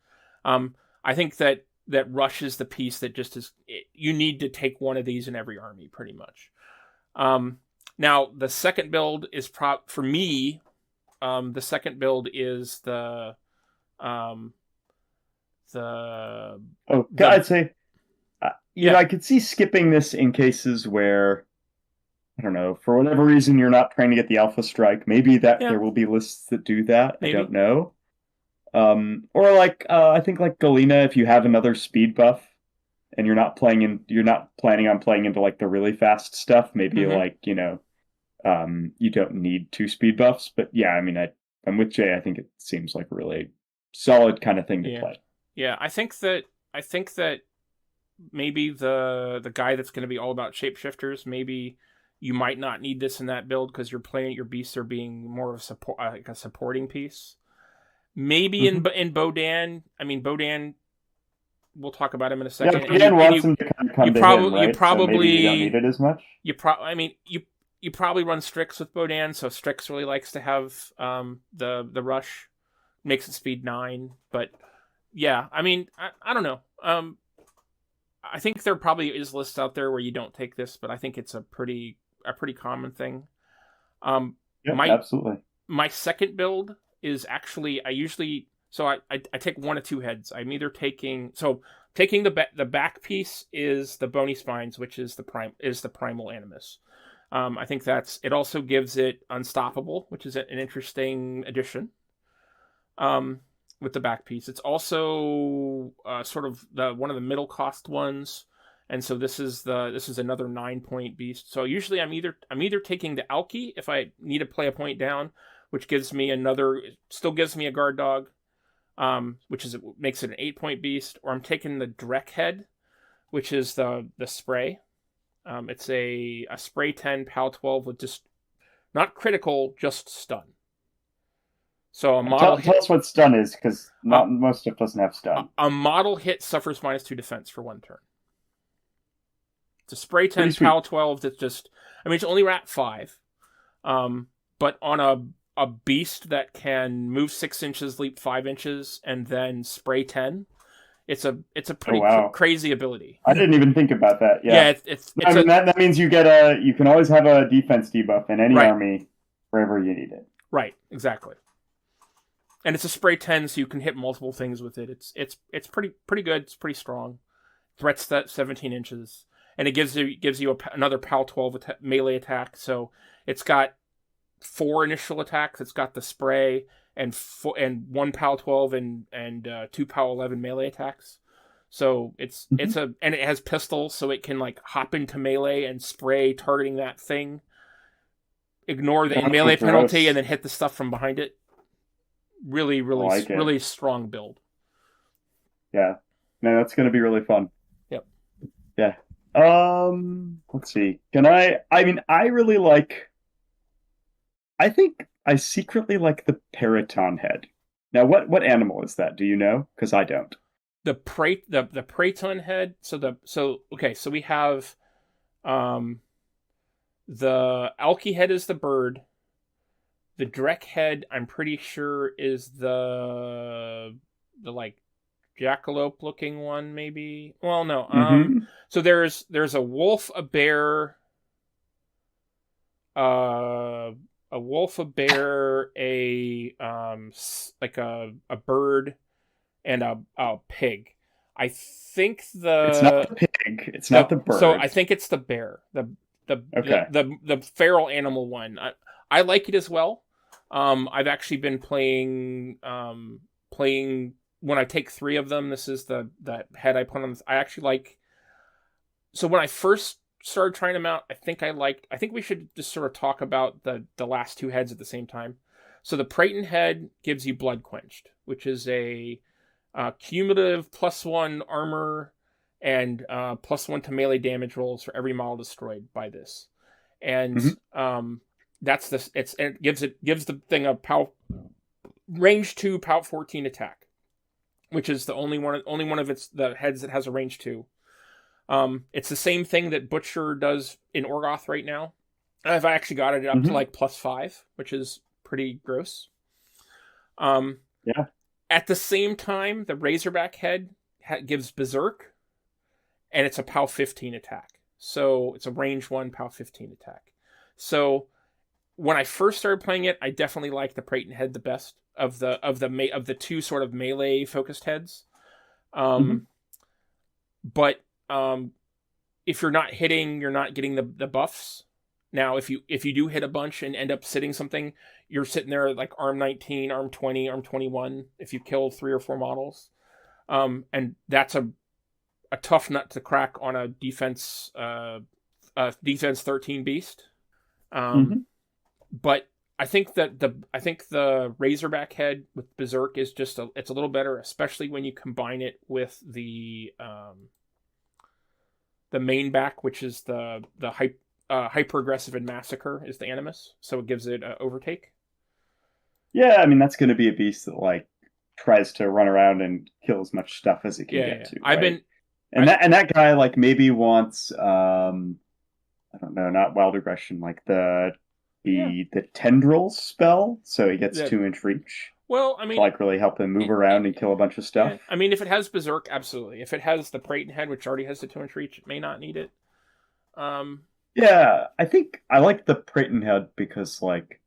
I think that Rush is the piece that just is. You need to take one of these in every army, pretty much. Now the second build is for me. The second build is the. I'd say. I could see skipping this in cases where, I don't know, for whatever reason you're not trying to get the Alpha Strike. Maybe there will be lists that do that. Maybe. I don't know. Or like I think like Galena, if you have another speed buff and you're not planning on playing into like the really fast stuff, maybe like, you don't need 2 speed buffs. But yeah, I mean I'm with Jay. I think it seems like a really solid kind of thing to play. Yeah, I think that maybe the guy that's going to be all about shapeshifters, maybe you might not need this in that build because your beasts are being more of a supporting piece. Maybe in Bodan. I mean, Bodan. We'll talk about him in a second. Yeah, Bodan wants him to kind of come to him, right? You probably so maybe you don't need it as much. You probably run Strix with Bodan, so Strix really likes to have the rush, makes it speed 9. But yeah, I mean, I don't know. I think there probably is lists out there where you don't take this, but I think it's a pretty common thing. Absolutely. My second build is actually I take 1 of 2 heads. I'm either taking the back piece is the Bony Spines, which is the Primal Animus. I think it also gives it Unstoppable, which is an interesting addition. With the back piece, it's also sort of one of the middle cost ones, and so this is another 9-point beast. So usually I'm either taking the Alki if I need to play a point down, which gives me still gives me a guard dog, which makes it an 8-point beast, or I'm taking the Drek head, which is the spray. It's a spray 10 PAL 12 with just not critical, just stun. So a model tell us what stun is, because most stuff doesn't have stun. A model hit suffers -2 defense for 1 turn. It's a spray 10 PAL 12 that's just, I mean, it's only rat 5. But on a beast that can move 6 inches, leap 5 inches, and then spray 10, It's a pretty crazy ability. I didn't even think about that. Yeah, that means you can always have a defense debuff in any army wherever you need it. Right, exactly. And it's a spray 10, so you can hit multiple things with it. It's pretty good. It's pretty strong. Threat's that 17 inches, and it gives you another PAL 12 melee attack. So it's got 4 initial attacks. It's got the spray and 1 PAL 12 and 2 PAL 11 melee attacks. So and it has pistols, so it can like hop into melee and spray targeting that thing. Ignore the melee penalty and then hit the stuff from behind it. Really strong build. Yeah. No, that's going to be really fun. Yep. Yeah. Let's see. I think I secretly like the Periton head. Now, what animal is that? Do you know? Because I don't. The Praeton head. So we have the Alki head is the bird. The Drek head, I'm pretty sure, is the like jackalope looking one, maybe. Well, no. So there's a wolf, a bear, a bird, and a pig. I think it's not the pig. It's not the bird. So I think it's the bear. The feral animal one. I like it as well. I've actually been playing when I take 3 of them. This is the head I put on. I actually like. So when I first started trying them out, I think we should just sort of talk about the last 2 heads at the same time. So the Praeton head gives you Blood Quenched, which is a cumulative +1 armor and +1 to melee damage rolls for every model destroyed by this, and that's this. It gives the thing a range 2 PAL 14 attack, which is the only one of the heads that has a range 2. It's the same thing that Butcher does in Orgoth right now. I've actually got it up to like +5, which is pretty gross. Yeah. At the same time, the Razorback head gives Berserk, and it's a PAL 15 attack. So it's a range 1 PAL 15 attack. So when I first started playing it, I definitely liked the Praeton head the best of the 2 sort of melee focused heads. But if you're not hitting, you're not getting the buffs. Now, if you do hit a bunch and end up sitting something, you're sitting there like arm 19, arm 20, arm 21 if you kill 3 or 4 models. And that's a tough nut to crack on a defense 13 beast. But I think the Razorback head with Berserk is it's a little better, especially when you combine it with the main back, which is the hyper aggressive and massacre is the Animus, so it gives it overtake. Yeah, I mean that's going to be a beast that like tries to run around and kill as much stuff as it can get to. Right? That guy like maybe wants I don't know, not wild aggression, like the tendrils spell, so he gets 2-inch reach. Well, I mean, to like really help him move around and kill a bunch of stuff. Yeah. I mean, if it has Berserk, absolutely. If it has the Praeton head, which already has the 2-inch reach, it may not need it. Yeah, I think I like the Praeton head because like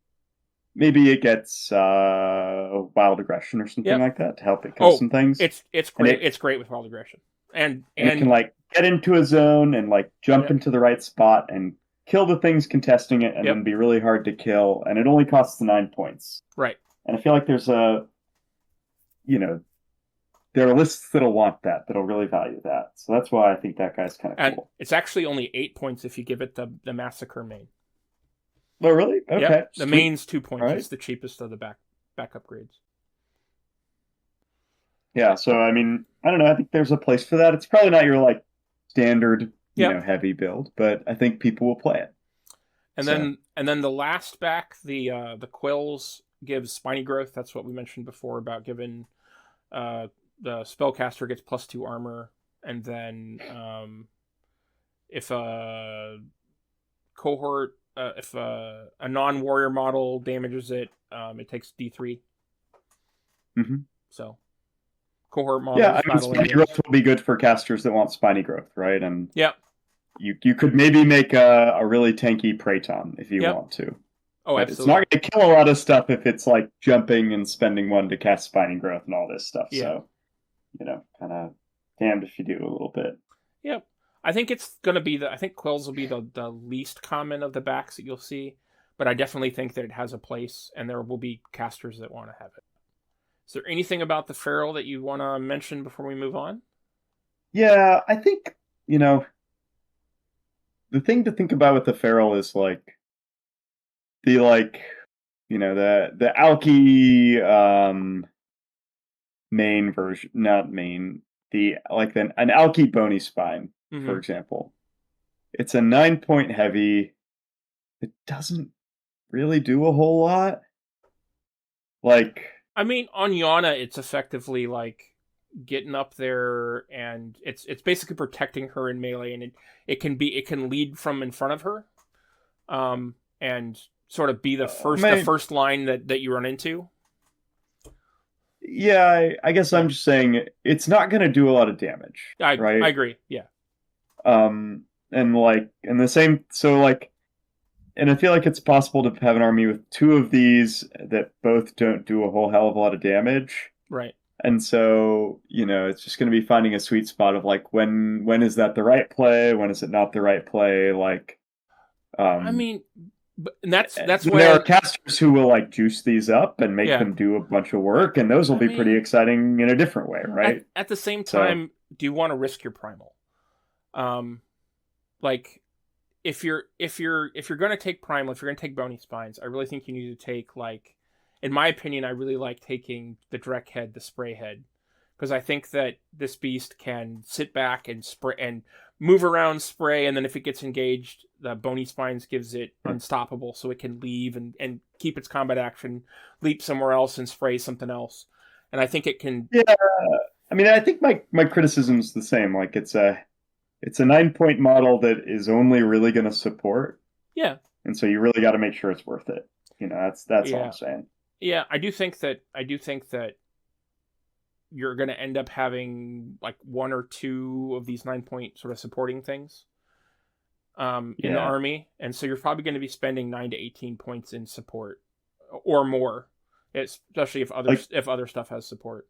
maybe it gets wild aggression or something like that to help it kill some things. It's great. It's great with wild aggression, and it can like get into a zone and like jump into the right spot and kill the things contesting it, and then be really hard to kill. And it only costs 9 points. Right. And I feel like there's there are lists that'll want that'll really value that. So that's why I think that guy's kind of cool. It's actually only 8 points if you give it the Massacre main. Oh, really? Okay. Yep. The main's 2 points. Right. It's the cheapest of the back upgrades. Yeah, so I mean, I don't know. I think there's a place for that. It's probably not your like standard, heavy build, but I think people will play it. And then the last back, the Quills gives Spiny Growth. That's what we mentioned before about giving the spellcaster gets +2 armor, and then if a cohort, if a non-warrior model damages it, it takes D3. Mm-hmm. So cohort models. Yeah, I mean, spiny growth will be good for casters that want spiny growth, right? And you could maybe make a really tanky Praeton if you want to. Oh, but absolutely. It's not going to kill a lot of stuff if it's like jumping and spending 1 to cast spiny growth and all this stuff. Yeah. So, kind of damned if you do a little bit. Yep. I think it's going to be I think Quills will be the least common of the backs that you'll see, but I definitely think that it has a place, and there will be casters that want to have it. Is there anything about the Feral that you want to mention before we move on? Yeah, I think, the thing to think about with the Feral is the Alki main version, not main, an Alki bony spine, for example. It's a 9-point heavy. It doesn't really do a whole lot. I mean, on Jana, it's effectively getting up there, and it's basically protecting her in melee, and it can lead from in front of her, and sort of be the first line that you run into. Yeah, I guess I'm just saying it's not going to do a lot of damage. Right? I agree. Yeah. And the same, and I feel like it's possible to have an army with 2 of these that both don't do a whole hell of a lot of damage. Right. And so, it's just going to be finding a sweet spot of when is that the right play? When is it not the right play? I mean, that's where there are casters who will juice these up and make them do a bunch of work, and those will be pretty exciting in a different way, right? At the same time, do you want to risk your primal? If you're going to take primal, if you're going to take bony spines, I really think you need to take in my opinion, I really like taking the Drek head, the spray head, because I think that this beast can sit back and spray and move around, spray, and then if it gets engaged, the bony spines gives it unstoppable, so it can leave and keep its combat action, leap somewhere else and spray something else. And I think it can. Yeah, I mean, I think my criticism is the same. It's a 9-point model that is only really going to support. Yeah. And so you really got to make sure it's worth it. That's all I'm saying. Yeah, I do think that you're going to end up having 1 or 2 of these 9-point sort of supporting things in the army, and so you're probably going to be spending 9 to 18 points in support or more, especially if other stuff has support.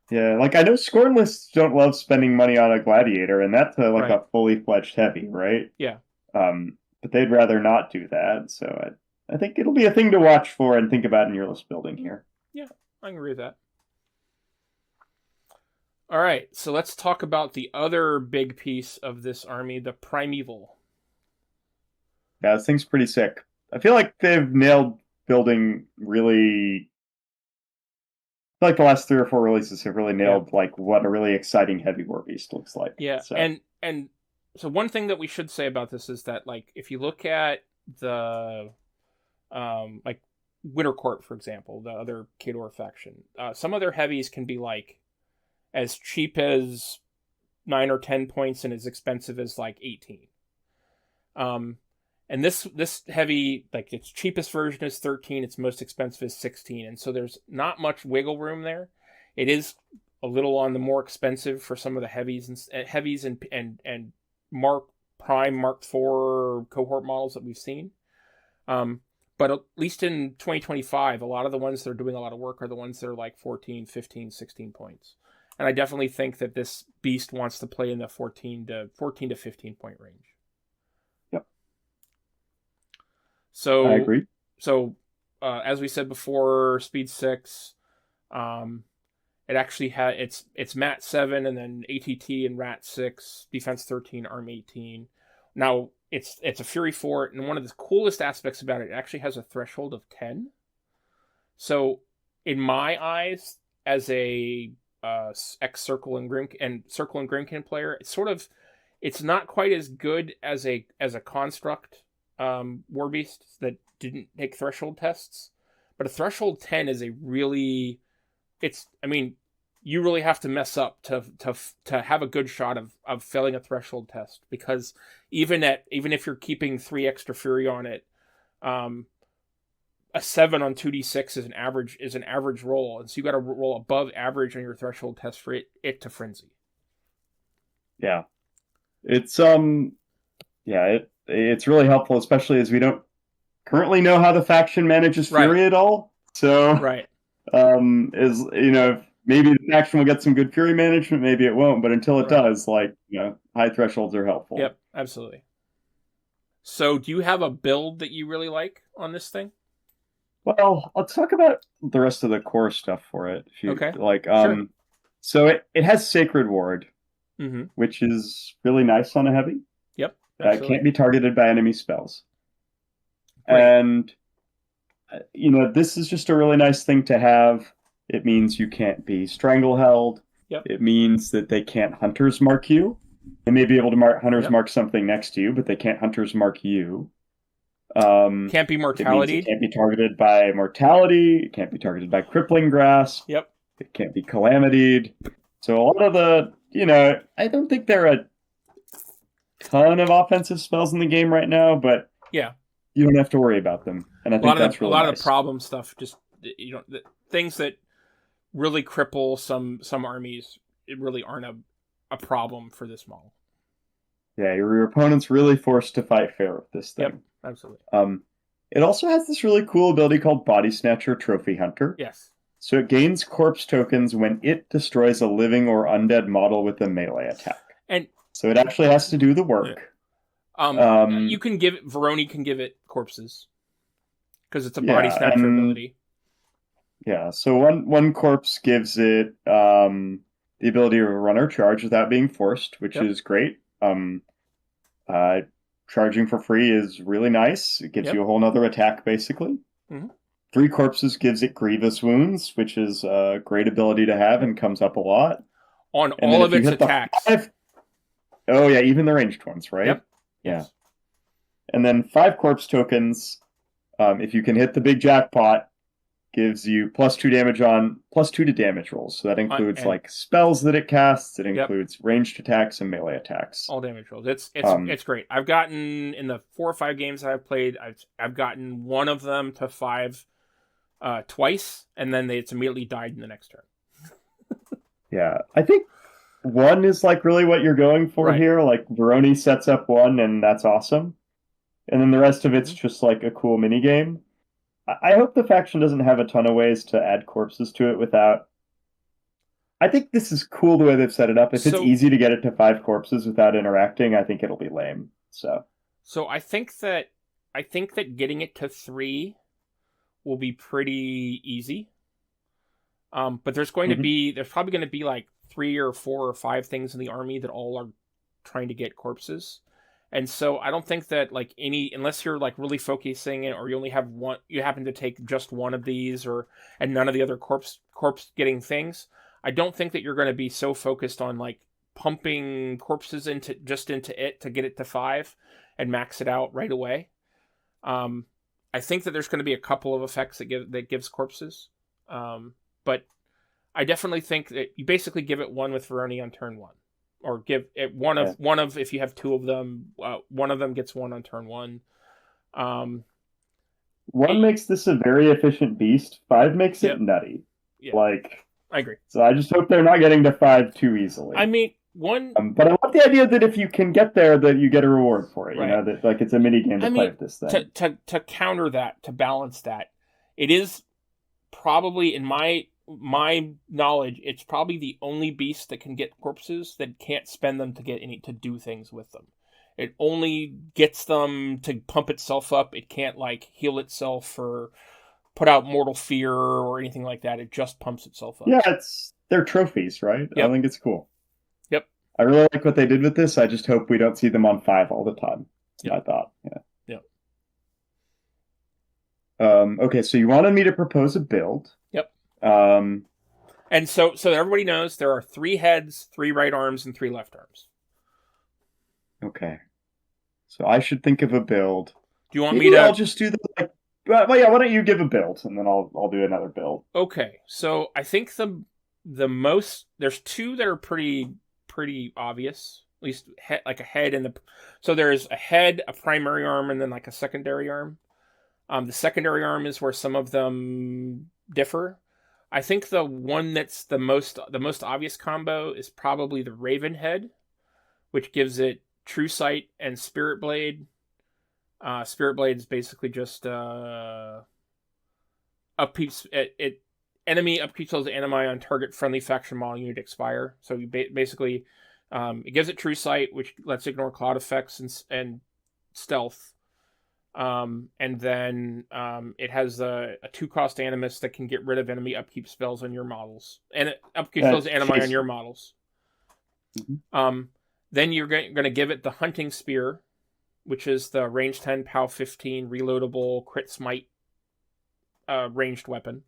Yeah, I know Scornlists don't love spending money on a gladiator, and that's a fully fledged heavy, right? Yeah. But they'd rather not do that, so I think it'll be a thing to watch for and think about in your list building here. Yeah, I can agree with that. All right, so let's talk about the other big piece of this army, the Primeval. Yeah, this thing's pretty sick. I feel like they've nailed building really. I feel like the last 3 or 4 releases have really nailed what a really exciting heavy warbeast looks like. Yeah, so. and so one thing that we should say about this is that if you look at the Winter Court, for example, the other Khador faction, some of their heavies can be as cheap as 9 or 10 points and as expensive as 18. And this heavy, its cheapest version is 13, its most expensive is 16, and so there's not much wiggle room there. It is a little on the more expensive for some of the heavies and Mark Prime, Mark IV cohort models that we've seen. But at least in 2025, a lot of the ones that are doing a lot of work are the ones that are 14, 15, 16 points. And I definitely think that this beast wants to play in the 14 to 15 point range. Yep. So I agree. So, as we said before, speed 6, it actually had it's Mat 7 and then ATT and Rat 6, defense 13, arm 18. Now it's a Fury Fort, and one of the coolest aspects about it actually has a threshold of 10. So, in my eyes, as a ex Circle and Grimkin player, it's not quite as good as a construct warbeast that didn't take threshold tests, but a threshold 10 is you really have to mess up to have a good shot of failing a threshold test, because even if you're keeping 3 extra fury on it, a 7 on 2d6 is an average roll, and so you got to roll above average on your threshold test for it to frenzy. Yeah, it's it's really helpful, especially as we don't currently know how the faction manages Fury at all. So maybe the faction will get some good Fury management, maybe it won't, but until it does, high thresholds are helpful. Yep, absolutely. So, do you have a build that you really like on this thing? Well, let's talk about the rest of the core stuff for it. If you like. Sure. So it has Sacred Ward, which is really nice on a heavy. Yep. It can't be targeted by enemy spells. Great. And, this is just a really nice thing to have. It means you can't be Strangleheld. Yep. It means that they can't Hunter's Mark you. They may be able to Hunter's Mark something next to you, but they can't Hunter's Mark you. Can't be Mortality. It can't be targeted by Mortality. It can't be targeted by Crippling Grasp. Yep. It can't be Calamity'd. So a lot of the, I don't think there are a ton of offensive spells in the game right now, but you don't have to worry about them. And I think that's really nice. A lot of the problem stuff, just, the things that really cripple some armies, it really aren't a problem for this model. Yeah, your opponent's really forced to fight fair with this thing. Yep, absolutely. It also has this really cool ability called Body Snatcher Trophy Hunter. Yes. So it gains corpse tokens when it destroys a living or undead model with a melee attack. And so it actually has to do the work. You can give it, Veroni can give it corpses because it's a body snatcher ability. Yeah, so one corpse gives it the ability to run or charge without being forced, which is great. Charging for free is really nice. It gives you a whole nother attack, basically. 3 corpses gives it Grievous Wounds, which is a great ability to have and comes up a lot. On all of its attacks. Even the ranged ones, right? Yep. Yeah. Yes. And then 5 corpse tokens, if you can hit the big jackpot, gives you +2 to damage rolls. So that includes spells that it casts. It includes ranged attacks and melee attacks. All damage rolls. It's great. I've gotten, in the 4 or 5 games I've played, I've gotten one of them to 5 twice, and then it's immediately died in the next turn. Yeah, I think 1 is really what you're going for here. Veroni sets up 1, and that's awesome. And then the rest of it's just a cool mini game. I hope the faction doesn't have a ton of ways to add corpses to it without... I think this is cool the way they've set it up. If it's easy to get it to 5 corpses without interacting, I think it'll be lame. So I think that getting it to 3 will be pretty easy. But there's probably going to be 3 or 4 or 5 things in the army that all are trying to get corpses. And so I don't think that unless you're really focusing it, or you only have one, you happen to take just one of these, and none of the other corpse getting things. I don't think that you're going to be so focused on pumping corpses into it to get it to 5 and max it out right away. I think that there's going to be a couple of effects that gives corpses, but I definitely think that you basically give it 1 with Veroni on turn 1. Or give it one of if you have 2 of them, one of them gets 1 on turn 1. 1 makes this a very efficient beast. 5 makes it nutty. Yeah. I agree. So I just hope they're not getting to 5 too easily. I mean, 1. But I love the idea that if you can get there, that you get a reward for it. Right. That it's a mini game to play with this thing. To counter that, to balance that, it is probably, in my knowledge, it's probably the only beast that can get corpses that can't spend them to do things with them. It only gets them to pump itself up. It can't heal itself or put out mortal fear or anything like that. It just pumps itself up. Yeah, they're trophies, right? Yep. I think it's cool. Yep. I really like what they did with this. I just hope we don't see them on 5 all the time. That's my thought. Yeah. Yep. Okay, so you wanted me to propose a build. Yep. And so everybody knows there are 3 heads, 3 right arms, and 3 left arms. Okay. So I should think of a build. Do you want me to? I'll just do the why don't you give a build and then I'll do another build. Okay. So I think the most, there's 2 that are pretty obvious. At least a head and so there's a head, a primary arm, and then a secondary arm. The secondary arm is where some of them differ. I think the one that's the most obvious combo is probably the Raven Head, which gives it True Sight and Spirit Blade. Spirit Blade is basically just upkeeps it enemy upkeep spells enemy on target friendly faction model unit expire. So you basically it gives it True Sight, which lets it ignore cloud effects and stealth. And then it has a 2-cost Animus that can get rid of enemy upkeep spells on your models, and it upkeep spells enemy on your models. Mm-hmm. Then you're going to give it the Hunting Spear, which is the range 10, POW 15, reloadable crit smite ranged weapon.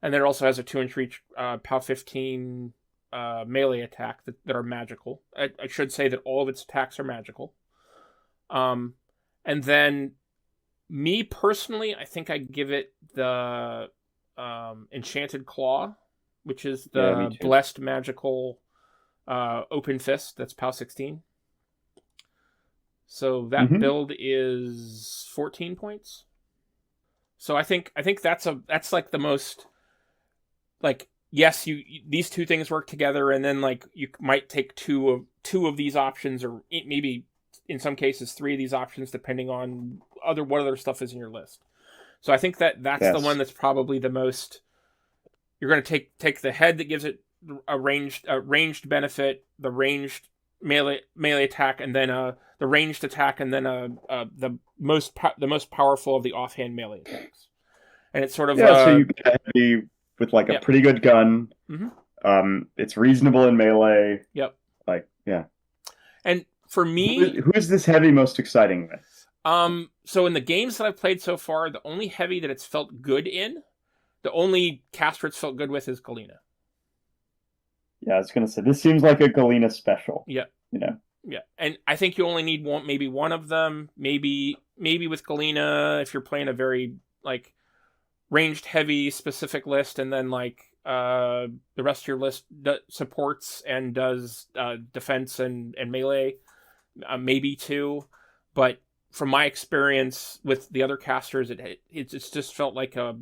And then it also has a 2-inch reach POW 15 melee attack that are magical. I should say that all of its attacks are magical. And then, me personally, I think I'd give it the Enchanted Claw, which is the blessed magical open fist. That's POW 16. So that build is 14 points. So I think that's like the most, like, yes, these two things work together, and then like you might take two of these options, or maybe in some cases 3 of these options, depending on what other stuff is in your list. So I think that's the one that's probably the most. You're going to take the head that gives it a ranged benefit, the ranged melee attack, and then the ranged attack, and then the most powerful of the offhand melee attacks. And it's sort of so you get heavy with like a pretty good gun. Mm-hmm. It's reasonable in melee. Yep. Like And for me, who is this heavy most exciting with? So in the games that I've played so far, the only heavy that it's felt good in, the only caster it's felt good with is Galena. Yeah, I was gonna say this seems like a Galena special. Yeah. Yeah, and I think you only need maybe one of them. Maybe with Galena if you're playing a very like ranged heavy specific list, and then like the rest of your list supports and does defense and melee, maybe 2. But from my experience with the other casters, it's just felt like a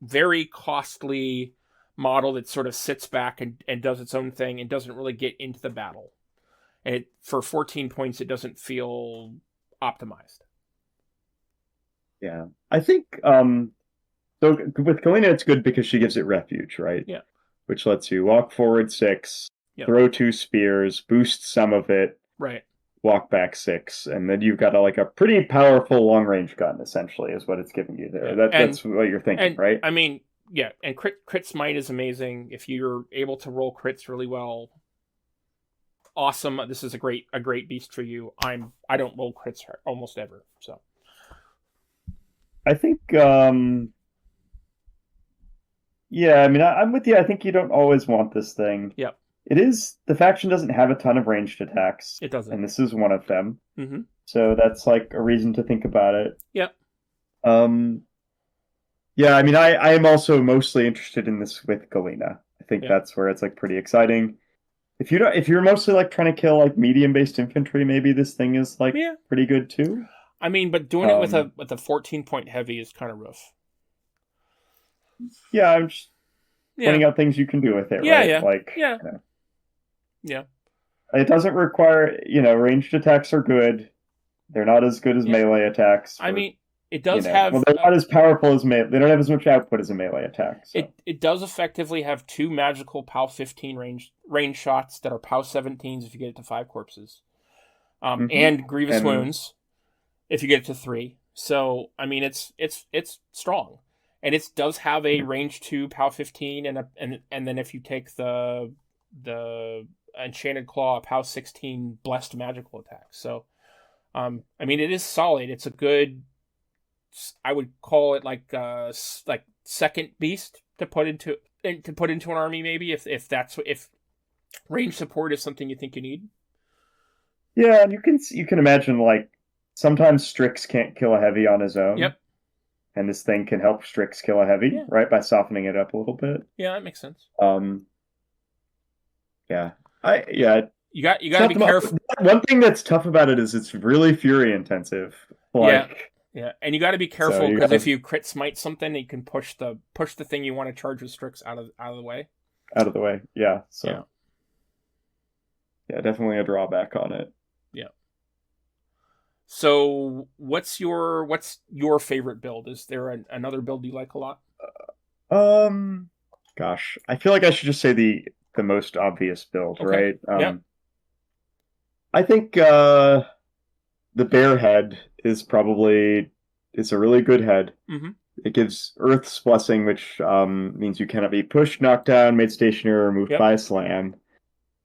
very costly model that sort of sits back and does its own thing and doesn't really get into the battle. And for 14 points, it doesn't feel optimized. Yeah, I think so with Galena, it's good because she gives it refuge, right? Yeah. Which lets you walk forward 6, throw 2 spears, boost some of it, right? Walk back 6, and then you've got a pretty powerful long range gun. Essentially, is what it's giving you there. Yeah. That's what you're thinking, right? I mean, yeah, and crit smite is amazing if you're able to roll crits really well. Awesome! This is a great beast for you. I don't roll crits almost ever, so I think. Yeah, I mean, I'm with you. I think you don't always want this thing. Yep. The faction doesn't have a ton of ranged attacks. It doesn't. And this is one of them. Mm-hmm. So that's like a reason to think about it. Yep. Yeah, I mean, I am also mostly interested in this with Galena. I think that's where it's like pretty exciting. If you're mostly like trying to kill like medium-based infantry, maybe this thing is like pretty good too. I mean, but doing it with a 14-point heavy is kind of rough. Yeah, I'm just pointing out things you can do with it, right? Yeah, like, yeah. You know. Yeah. It doesn't require, ranged attacks are good. They're not as good as melee attacks. I mean, it does have... Well, they're not as powerful as melee. They don't have as much output as a melee attack. So. It does effectively have 2 magical POW 15 range shots that are POW 17s if you get it to 5 corpses. And grievous wounds if you get it to 3. So, I mean, it's strong. And it does have a range 2 POW 15, and then if you take the Enchanted Claw, POW 16 blessed magical attack. So, I mean, it is solid. It's a good. I would call it like second beast to put into an army, maybe if range support is something you think you need. Yeah, and you can imagine like sometimes Strix can't kill a heavy on his own. Yep. And this thing can help Strix kill a heavy, right? By softening it up a little bit. Yeah, that makes sense. Yeah. You got to be careful. One thing that's tough about it is it's really fury intensive. Like, Yeah, and you got to be careful because if you crit smite something, you can push the thing you want to charge with Strix out of the way. Out of the way, yeah. So yeah, definitely a drawback on it. Yeah. So what's your favorite build? Is there another build you like a lot? Gosh, I feel like I should just say the most obvious build, right? I think the bear head is a really good head. Mm-hmm. It gives Earth's Blessing, which means you cannot be pushed, knocked down, made stationary, or moved by a slam.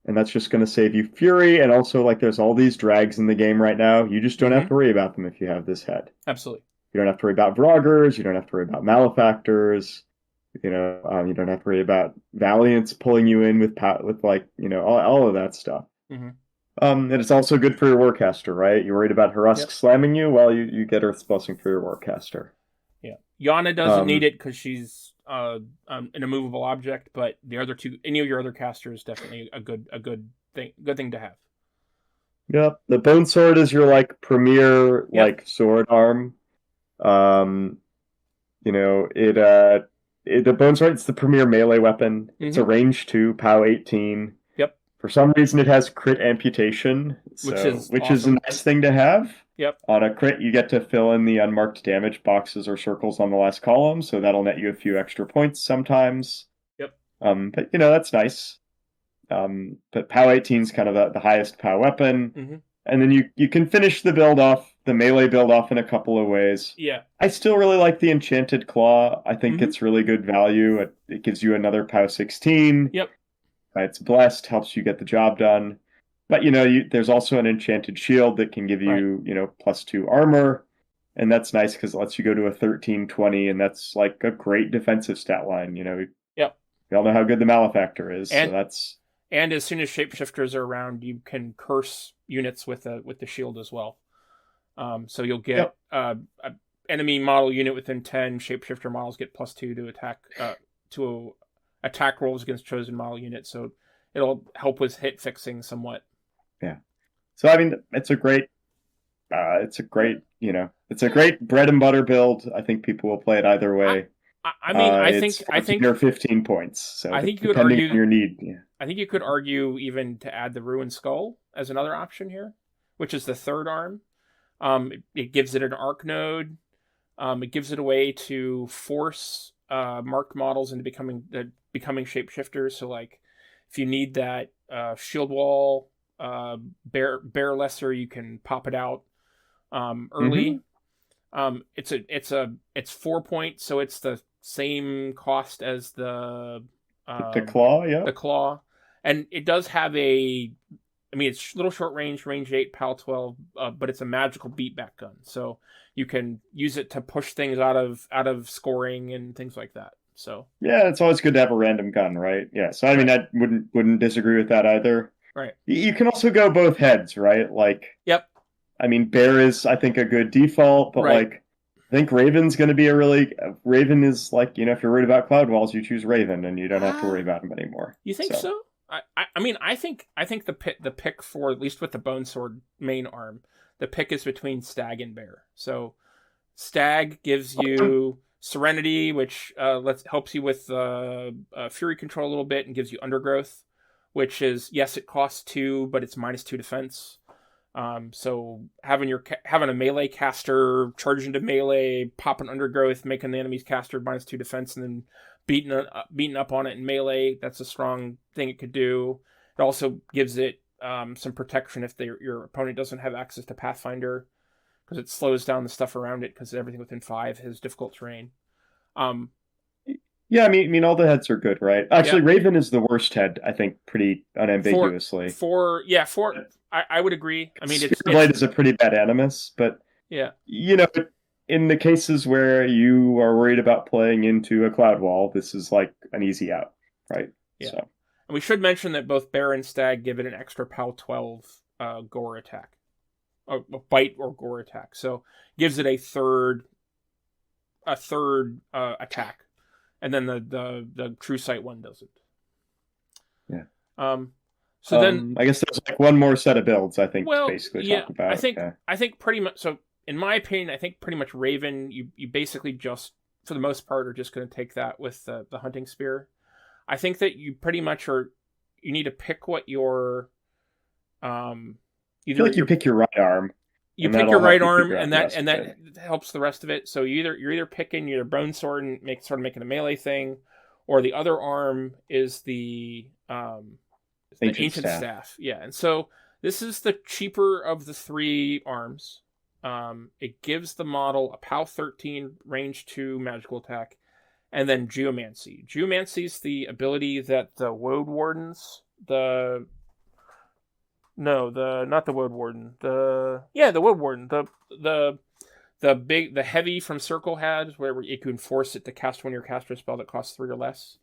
And that's just going to save you Fury, and also, like, there's all these drags in the game right now. You just don't have to worry about them if you have this head. Absolutely. You don't have to worry about Vroggers. You don't have to worry about Malefactors. You don't have to worry about Valiants pulling you in with like, all of that stuff. Mm-hmm. And it's also good for your Warcaster, right? You're worried about Harusk slamming you, well, you get Earth's Blessing for your Warcaster. Yeah. Jana doesn't need it because she's an immovable object, but the other two, any of your other casters, definitely a good thing to have. Yep. The Bone Sword is your like premier like sword arm. The Bone Sword, it's the premier melee weapon. Mm-hmm. It's a range 2, POW 18. Yep. For some reason, it has crit amputation, which is a nice thing to have. Yep. On a crit, you get to fill in the unmarked damage boxes or circles on the last column, so that'll net you a few extra points sometimes. Yep. But that's nice. But POW 18 is kind of the highest POW weapon. Mm-hmm. And then you can finish the melee build off in a couple of ways. Yeah. I still really like the Enchanted Claw. I think it's really good value. It gives you another POW 16. Yep. It's blessed, helps you get the job done. But, there's also an Enchanted Shield that can give you, +2 armor. And that's nice because it lets you go to a 13-20, and that's like a great defensive stat line. Yep. We all know how good the Malefactor is. And, so that's... and as soon as shapeshifters are around, you can curse units with the shield as well. So you'll get an enemy model unit within 10. Shapeshifter models get +2 to attack rolls against chosen model units. So it'll help with hit fixing somewhat. Yeah. So I mean, it's a great bread and butter build. I think people will play it either way. I think you're 15 points. So I think you could argue on your need. Yeah. I think you could argue even to add the Ruined Skull as another option here, which is the third arm. It gives it an arc node. It gives it a way to force marked models into becoming shapeshifters. So like, if you need that shield wall bear lesser, you can pop it out early. Mm-hmm. It's 4 points, so it's the same cost as the claw, yeah. The claw, and it does have it's little short range 8, PAL 12, but it's a magical beatback gun, so you can use it to push things out of scoring and things like that. So yeah, it's always good to have a random gun, right? Yeah. So I mean, I wouldn't disagree with that either. Right. You can also go both heads, right? Like, yep. I mean, Bear is, I think, a good default, but like, I think Raven's going to be Raven is like, if you're worried about Cloud Walls, you choose Raven, and you don't have to worry about him anymore. You think so? I think the pick for, at least with the Bone Sword main arm, the pick is between Stag and Bear. So Stag gives you Serenity, which helps you with Fury control a little bit, and gives you Undergrowth, which is, yes, it costs 2, but it's -2 defense. So having a melee caster charge into melee, pop an Undergrowth, making the enemy's caster -2 defense, and then beating up on it in melee, that's a strong thing it could do. It also gives it some protection if your opponent doesn't have access to Pathfinder, because it slows down the stuff around it, because everything within 5 has difficult terrain. Yeah, I mean, all the heads are good, right? Actually, Raven is the worst head, I think, pretty unambiguously. I would agree. I mean, Spearblade is a pretty bad animus, but yeah, in the cases where you are worried about playing into a Cloud Wall, this is like an easy out, right? Yeah. So. And we should mention that both Bear and Stag give it an extra PAL 12 gore attack, or bite or gore attack. So gives it a third attack, and then the True Sight one doesn't. Yeah. So then I guess there's like one more set of builds. I think basically talk about. I think pretty much. So in my opinion, I think pretty much Raven, you basically just, for the most part, are just going to take that with the hunting spear. I think that you pretty much you need to pick what your, I feel like you pick your right arm. You pick your right arm, and that helps the rest of it. So you're either picking your bone sword and making a melee thing, or the other arm is the ancient staff. Yeah, and so this is the cheaper of the 3 arms. It gives the model a POW 13 range 2 magical attack, and then Geomancy. Geomancy is the ability that the Woad Wardens, the Woad Warden, the heavy from Circle had, where you can force it to cast one of your caster spell that costs 3 or less.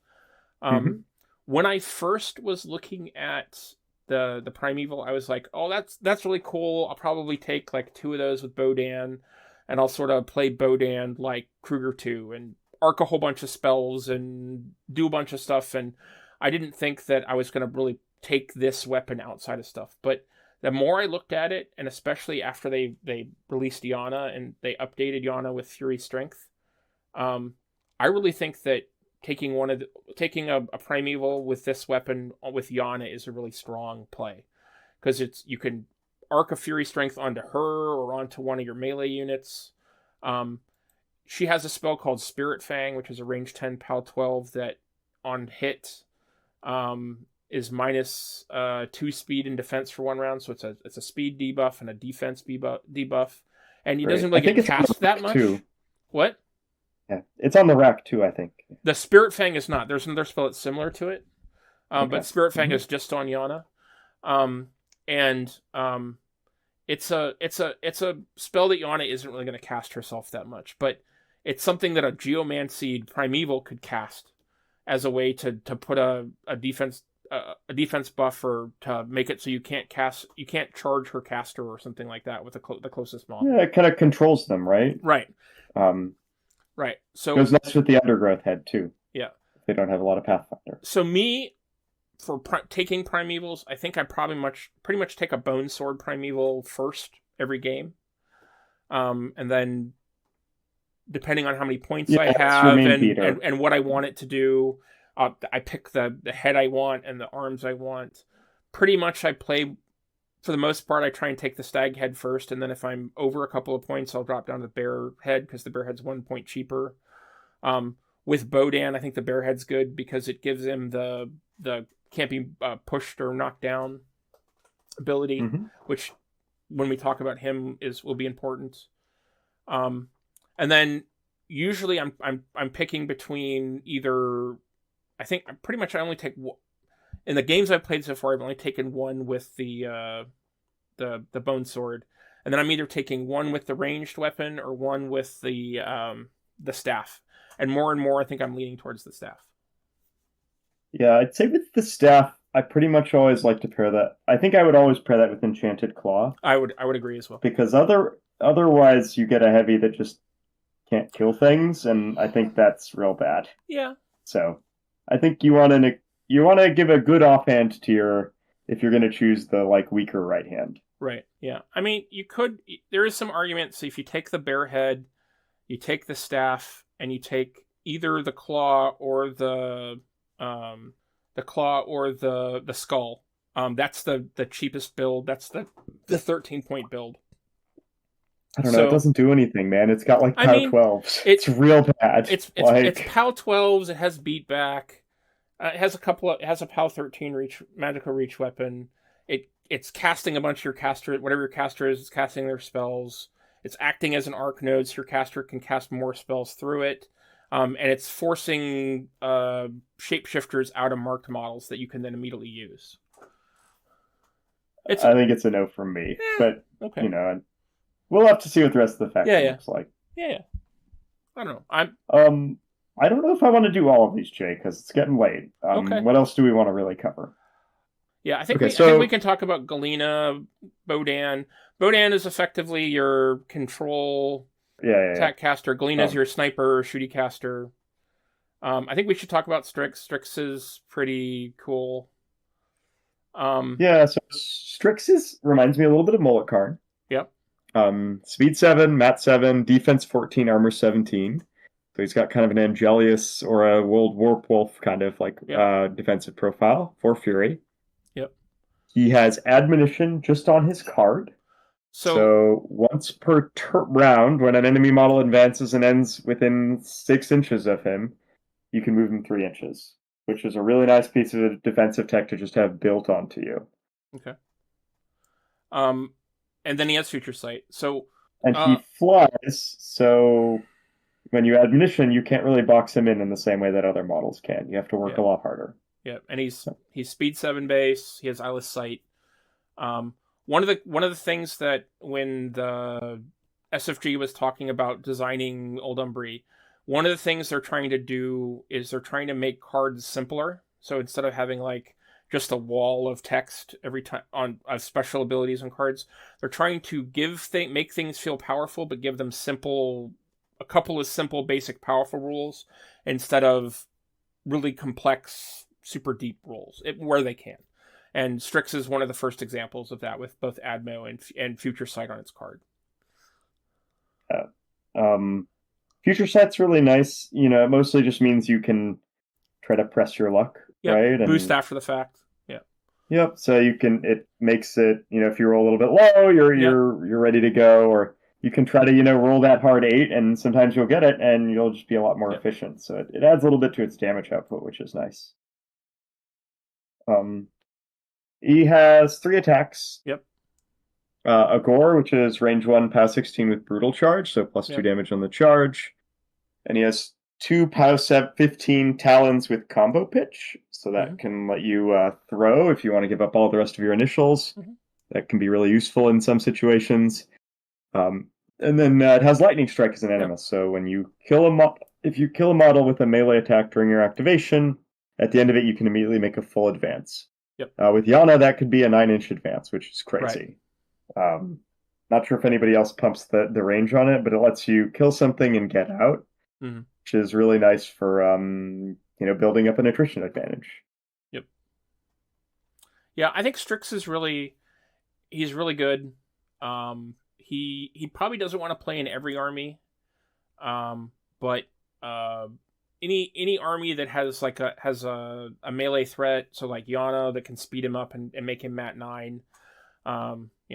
When I first was looking at the Primeval, I was like, oh, that's really cool. I'll probably take like 2 of those with Bodan, and I'll sort of play Bodan like Kruger 2 and arc a whole bunch of spells and do a bunch of stuff. And I didn't think that I was going to really take this weapon outside of stuff. But the more I looked at it, and especially after they released Jana and they updated Jana with Fury Strength, I really think that taking a Primeval with this weapon with Jana is a really strong play, because you can arc a Fury Strength onto her or onto one of your melee units. She has a spell called Spirit Fang, which is a range 10 POW 12 that on hit is minus 2 speed and defense for 1 round. So it's a speed debuff and a defense debuff, and he doesn't really get cast that much. Too. What? Yeah, it's on the rack too, I think. The Spirit Fang is not. There's another spell that's similar to it, but Spirit Fang is just on Jana, it's a spell that Jana isn't really going to cast herself that much, but it's something that a Geomancy Primeval could cast as a way to put a defense buffer to make it so you can't charge her caster or something like that with the closest model. Yeah, it kind of controls them, right? Right. Right. So goes next with the Undergrowth head too. Yeah. If they don't have a lot of Pathfinder. So for taking Primevals, I think I pretty much take a Bone Sword Primeval first every game, and then depending on how many points I have and what I want it to do, I pick the head I want and the arms I want. Pretty much I play, for the most part, I try and take the stag head first, and then if I'm over a couple of points, I'll drop down to the bear head, because the bear head's 1 point cheaper. With Bodan, I think the bear head's good because it gives him the can't be pushed or knocked down ability, which when we talk about him will be important. And then usually I'm picking between either, I think pretty much I only take one. In the games I've played so far, I've only taken one with the bone sword, and then I'm either taking one with the ranged weapon or one with the staff. And more, I think I'm leaning towards the staff. Yeah, I'd say with the staff, I pretty much always like to pair that. I think I would always pair that with Enchanted Claw. I would agree as well, because otherwise you get a heavy that just can't kill things, and I think that's real bad. Yeah. So I think you want to give a good offhand to if you're going to choose the weaker right hand. Right. Yeah. I mean, there is some argument. So if you take the bear head, you take the staff, and you take either the claw or the skull. That's the cheapest build. That's the 13-point build. I don't know. It doesn't do anything, man. It's got POW 12s. It's real bad. It's POW 12s. It has beat back. It has a POW 13 magical reach weapon. It's casting a bunch of your caster, whatever your caster is, it's casting their spells. It's acting as an arc node, so your caster can cast more spells through it. And it's forcing shapeshifters out of marked models that you can then immediately use. I think it's a no from me, but okay. We'll have to see what the rest of the faction looks like. Yeah. I don't know. I don't know if I want to do all of these, Jay, because it's getting late. Okay. What else do we want to really cover? Yeah, I think we can talk about Galena, Bodan. Bodan is effectively your control attack caster. Galena is your sniper, shooty caster. I think we should talk about Strix. Strix is pretty cool. So Strix reminds me a little bit of Mullet Karn. Yep. Speed 7, Mat 7, Defense 14, Armor 17. So he's got kind of an Angelius or a World Warp Wolf kind of like defensive profile. 4 Fury. Yep. He has Admonition just on his card. So once per round, when an enemy model advances and ends within 6 inches of him, you can move him 3 inches, which is a really nice piece of defensive tech to just have built onto you. Okay. And then he has Future Sight. And he flies, so when you Admonition, you can't really box him in the same way that other models can. You have to work a lot harder. Yeah, and he's Speed 7 base. He has Eyeless Sight. One of the things that when the SFG was talking about designing Old Umbrey, one of the things they're trying to do is they're trying to make cards simpler. So instead of having like just a wall of text every time on special abilities on cards, they're trying to make things feel powerful, but give them a couple of simple, basic, powerful rules instead of really complex, super deep rules where they can. And Strix is one of the first examples of that with both Admo and Future Sight on its card. Future Sight's really nice. You know, it mostly just means you can try to press your luck, right? Boost after the fact. Yeah. Yep. So it makes it, if you roll a little bit low, you're ready to go, or you can try to, roll that hard 8, and sometimes you'll get it, and you'll just be a lot more efficient. So it adds a little bit to its damage output, which is nice. He has 3 attacks. Yep. Agor, which is range 1, POW 16 with Brutal Charge, so plus 2 damage on the charge. And he has 2 POW 15 Talons with Combo Pitch, so that can let you throw if you want to give up all the rest of your initials. That can be really useful in some situations. And then it has Lightning Strike as an animus, so when you kill if you kill a model with a melee attack during your activation, at the end of it you can immediately make a full advance. With Jana, that could be a 9-inch advance, which is crazy. Right. Not sure if anybody else pumps the range on it, but it lets you kill something and get out, which is really nice for building up an attrition advantage. Yep. Yeah, I think Strix is he's really good. He probably doesn't want to play in every army, but any army that has a melee threat, so like Jana that can speed him up and make him Mat 9,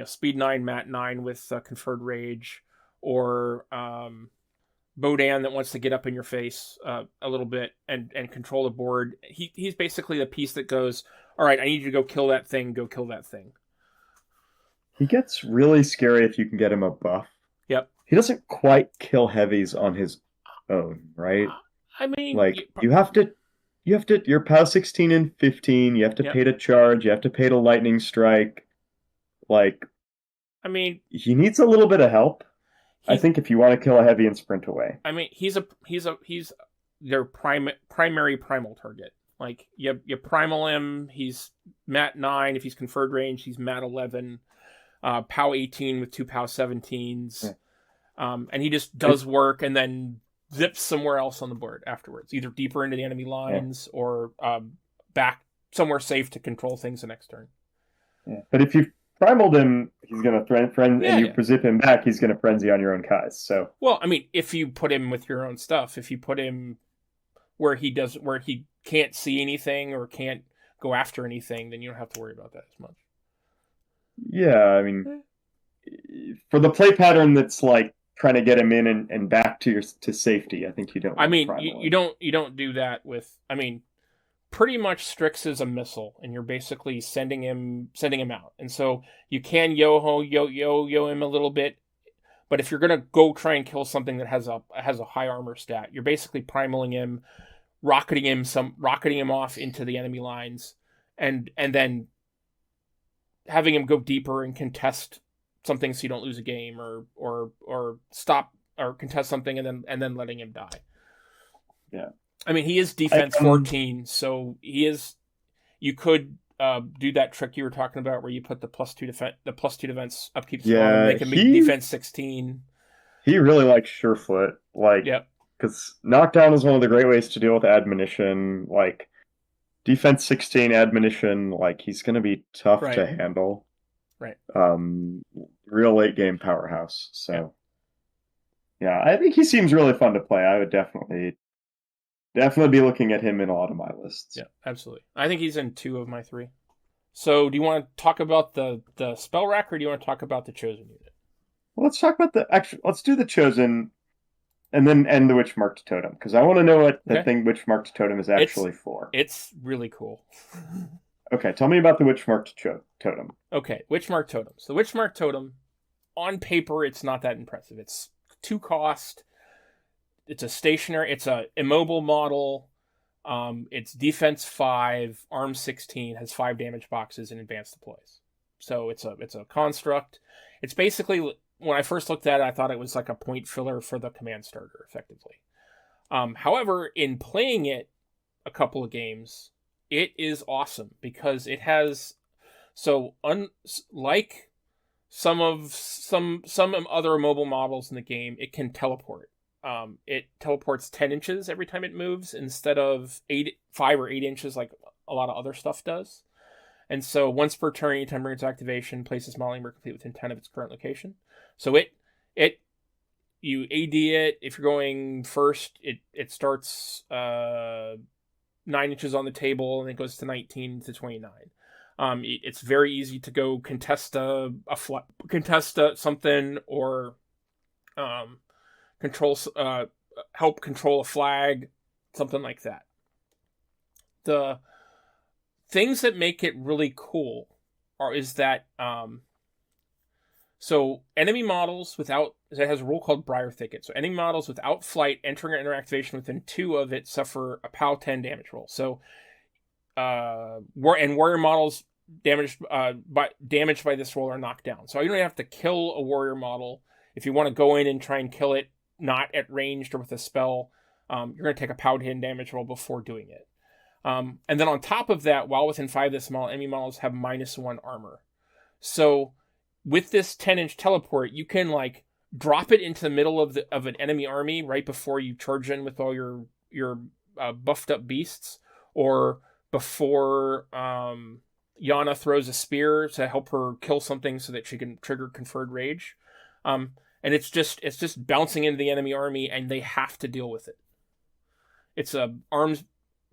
speed 9, Mat 9 with conferred rage, or Bodan that wants to get up in your face a little bit and control the board. He's basically the piece that goes, all right, I need you to go kill that thing. Go kill that thing. He gets really scary if you can get him a buff. Yep. He doesn't quite kill heavies on his own, right? I mean, you have to, you're POW 16 and 15, you have to pay to charge, you have to pay to lightning strike. He needs a little bit of help. I think if you want to kill a heavy and sprint away. I mean, he's their primary primal target. Like you primal him, he's Mat 9. If he's conferred range, he's Mat 11. POW 18 with 2 POW 17s. And he just does work and then zips somewhere else on the board afterwards, either deeper into the enemy lines or back somewhere safe to control things the next turn. Yeah. But if you primaled him, he's going to and you zip him back, he's going to frenzy on your own Kais. So, well, I mean, if you put him with your own stuff, if you put him where he can't see anything or can't go after anything, then you don't have to worry about that as much. Yeah, I mean, for the play pattern that's like trying to get him in and back to safety, I think you don't. I mean, you don't do that with. I mean, pretty much Strix is a missile, and you're basically sending him out, and so you can yo him a little bit, but if you're gonna go try and kill something that has a high armor stat, you're basically primaling him, rocketing him off into the enemy lines, and then having him go deeper and contest something so you don't lose a game, or stop or contest something and then letting him die. Yeah. I mean, he is defense 14, so he is. You could do that trick you were talking about, where you put the +2 defense upkeep on and make him defense 16. He really likes Surefoot, because knockdown is one of the great ways to deal with admonition. Defense 16 admonition, he's going to be tough to handle. Right. Real late game powerhouse. So, yeah, I think he seems really fun to play. I would definitely be looking at him in a lot of my lists. Yeah, absolutely. I think he's in 2 of my 3. So, do you want to talk about the spell rack, or do you want to talk about the chosen unit? Well, let's talk about let's do the chosen, and then end the witch marked totem, because I want to know what the thing witch marked totem is actually for. It's really cool. Okay, tell me about the witch marked totem. Okay, witch marked totem. So, the witch marked totem, on paper, it's not that impressive. It's 2 cost. It's a stationary. It's a immobile model. It's defense 5, arm 16, has 5 damage boxes, and advanced deploys. So it's a construct. It's basically, when I first looked at it, I thought it was like a point filler for the command starter, effectively. However, in playing it a couple of games, it is awesome because it has, like some other mobile models in the game, it can teleport. It teleports 10 inches every time it moves instead of 5 or 8 inches like a lot of other stuff does. And so once per turn, anytime brings activation, places modeling where complete within 10 of its current location. So you AD it. If you're going first, it starts 9 inches on the table and it goes to 19 to 29. It's very easy to go contest something or help control a flag, something like that. The things that make it really cool is that so enemy models it has a rule called Briar Thicket. So enemy models without flight entering or interactivation within 2 of it suffer a POW 10 damage roll. So warrior models damaged by this roll are knocked down. So you don't have to kill a warrior model. If you want to go in and try and kill it, not at ranged or with a spell, you're going to take a POW 10 damage roll before doing it. And then on top of that, while within 5 of this model, enemy models have -1 armor. So with this 10-inch teleport, you can like drop it into the middle of an enemy army right before you charge in with all your buffed up beasts, or before Jana throws a spear to help her kill something so that she can trigger conferred rage. And it's just bouncing into the enemy army, and they have to deal with it. It's a arms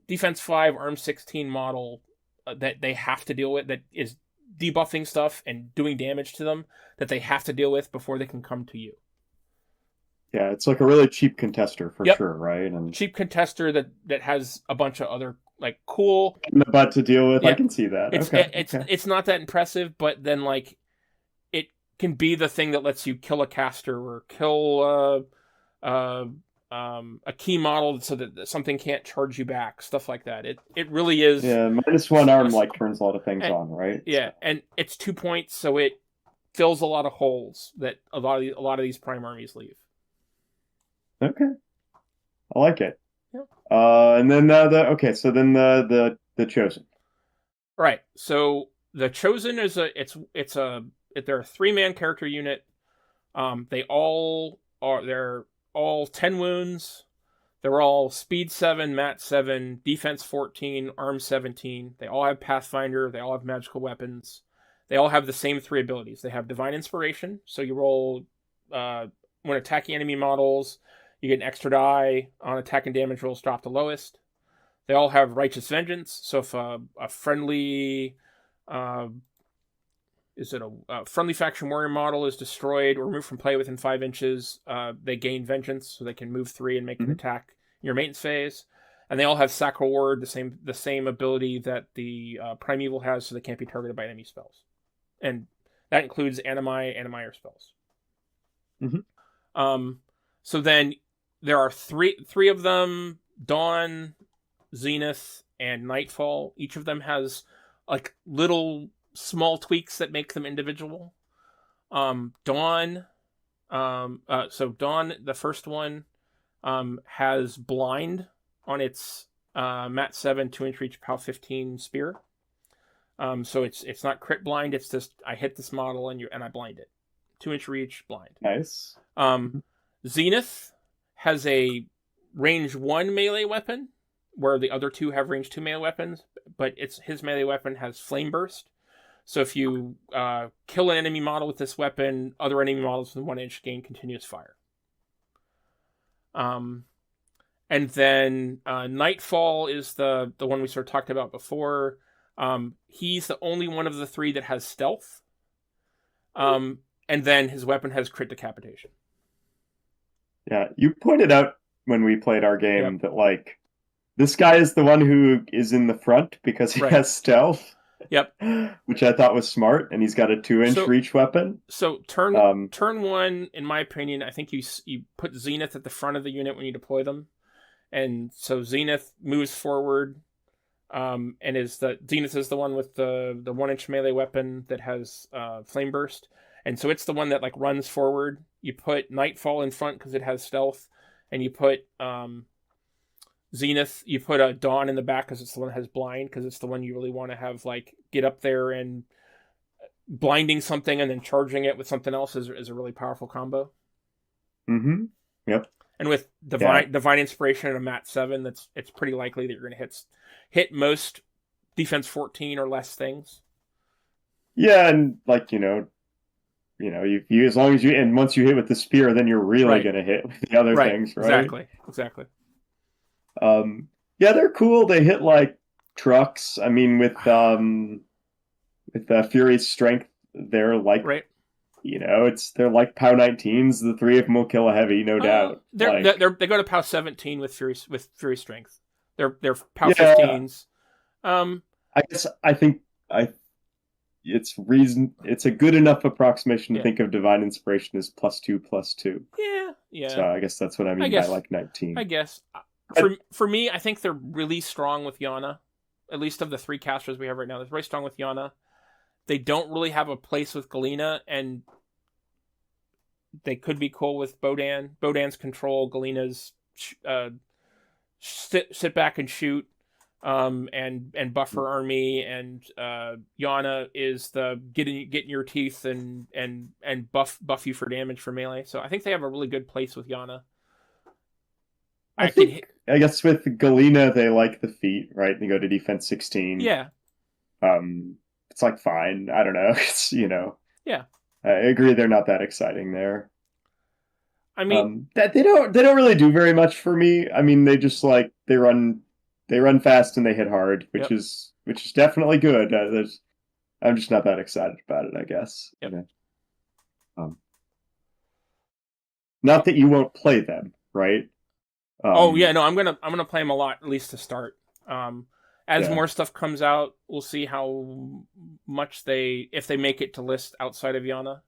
defense 5, arm 16 model that they have to deal with, that is debuffing stuff and doing damage to them that they have to deal with before they can come to you. Yeah, it's like a really cheap contester for sure, right? And cheap contester that has a bunch of other like cool in the butt to deal with. Yeah. I can see that. It's not that impressive, but then like it can be the thing that lets you kill a caster or kill a key model so that something can't charge you back, stuff like that. It really is. Yeah, -1 arm like turns a lot of things on, right? Yeah, and it's 2 points, so it fills a lot of holes that a lot of these prime armies leave. Okay, I like it. Yeah. And then the chosen. Right. So the chosen is they're a 3-man character unit. They're all 10 wounds. They're all speed 7, mat 7, defense 14, arm 17. They all have Pathfinder. They all have magical weapons. They all have the same 3 abilities. They have Divine Inspiration. So you roll when attacking enemy models, you get an extra die on attack and damage rolls, drop the lowest. They all have Righteous Vengeance. So if a friendly friendly faction warrior model is destroyed or removed from play within 5 inches, they gain vengeance, so they can move 3 and make an attack in your maintenance phase. And they all have Sacral Ward, the same ability that the Primeval has, so they can't be targeted by enemy spells. And that includes Animire spells. Mm-hmm. So then there are three of them: Dawn, Zenith, and Nightfall. Each of them has like little small tweaks that make them individual. Dawn, the first one, has blind on its mat 7, 2-inch reach, POW 15 spear. So it's not crit blind. It's just I hit this model and I blind it. 2-inch reach, blind. Nice. Zenith has a range 1 melee weapon, where the other 2 have range 2 melee weapons, but his melee weapon has Flame Burst. So if you kill an enemy model with this weapon, other enemy models within 1 inch gain continuous fire. And then Nightfall is the one we sort of talked about before. He's the only one of the 3 that has stealth. And then his weapon has crit decapitation. Yeah, you pointed out when we played our game that, like, this guy is the one who is in the front because he has stealth. Yep. Which I thought was smart, and he's got a 2-inch reach weapon. So turn 1, in my opinion, I think you put Zenith at the front of the unit when you deploy them. And so Zenith moves forward, and Zenith is the one with the 1-inch melee weapon that has flame burst. And so it's the one that like runs forward. You put Nightfall in front because it has stealth, and you put Zenith. You put a Dawn in the back because it's the one that has blind, because it's the one you really want to have like get up there and blinding something and then charging it with something else is a really powerful combo. Mm-hmm. Yep. And with divine inspiration and a mat 7, it's pretty likely that you're going to hit most defense 14 or less things. Yeah, and like you as long as and once you hit with the spear, then you're really going to hit with the other things, right? Exactly. Yeah, they're cool. They hit like trucks. I mean, with Fury's strength, they're like they're like POW 19s. The 3 of them will kill a heavy, no doubt. They go to POW 17 with Fury strength. They're POW 15s. It's a good enough approximation to think of divine inspiration as +2/+2. Yeah. So I guess that's what I mean by like 19. I guess for me, I think they're really strong with Jana. At least of the 3 casters we have right now, they're very strong with Jana. They don't really have a place with Galena, and they could be cool with Bodan. Bodan's control, Galena's sit back and shoot, and buffer army, and Jana is the get in your teeth and buff you for damage for melee. So I think they have a really good place with Jana. I guess with Galena they like the feat, right? They go to defense 16. Yeah. It's like fine. I don't know. It's Yeah. I agree. They're not that exciting there. I mean, that they don't really do very much for me. I mean, they just like they run fast and they hit hard, which is definitely good. I'm just not that excited about it, I guess. Yep. Not that you won't play them, right? I'm gonna play them a lot, at least to start. As more stuff comes out, we'll see how much if they make it to list outside of Jana.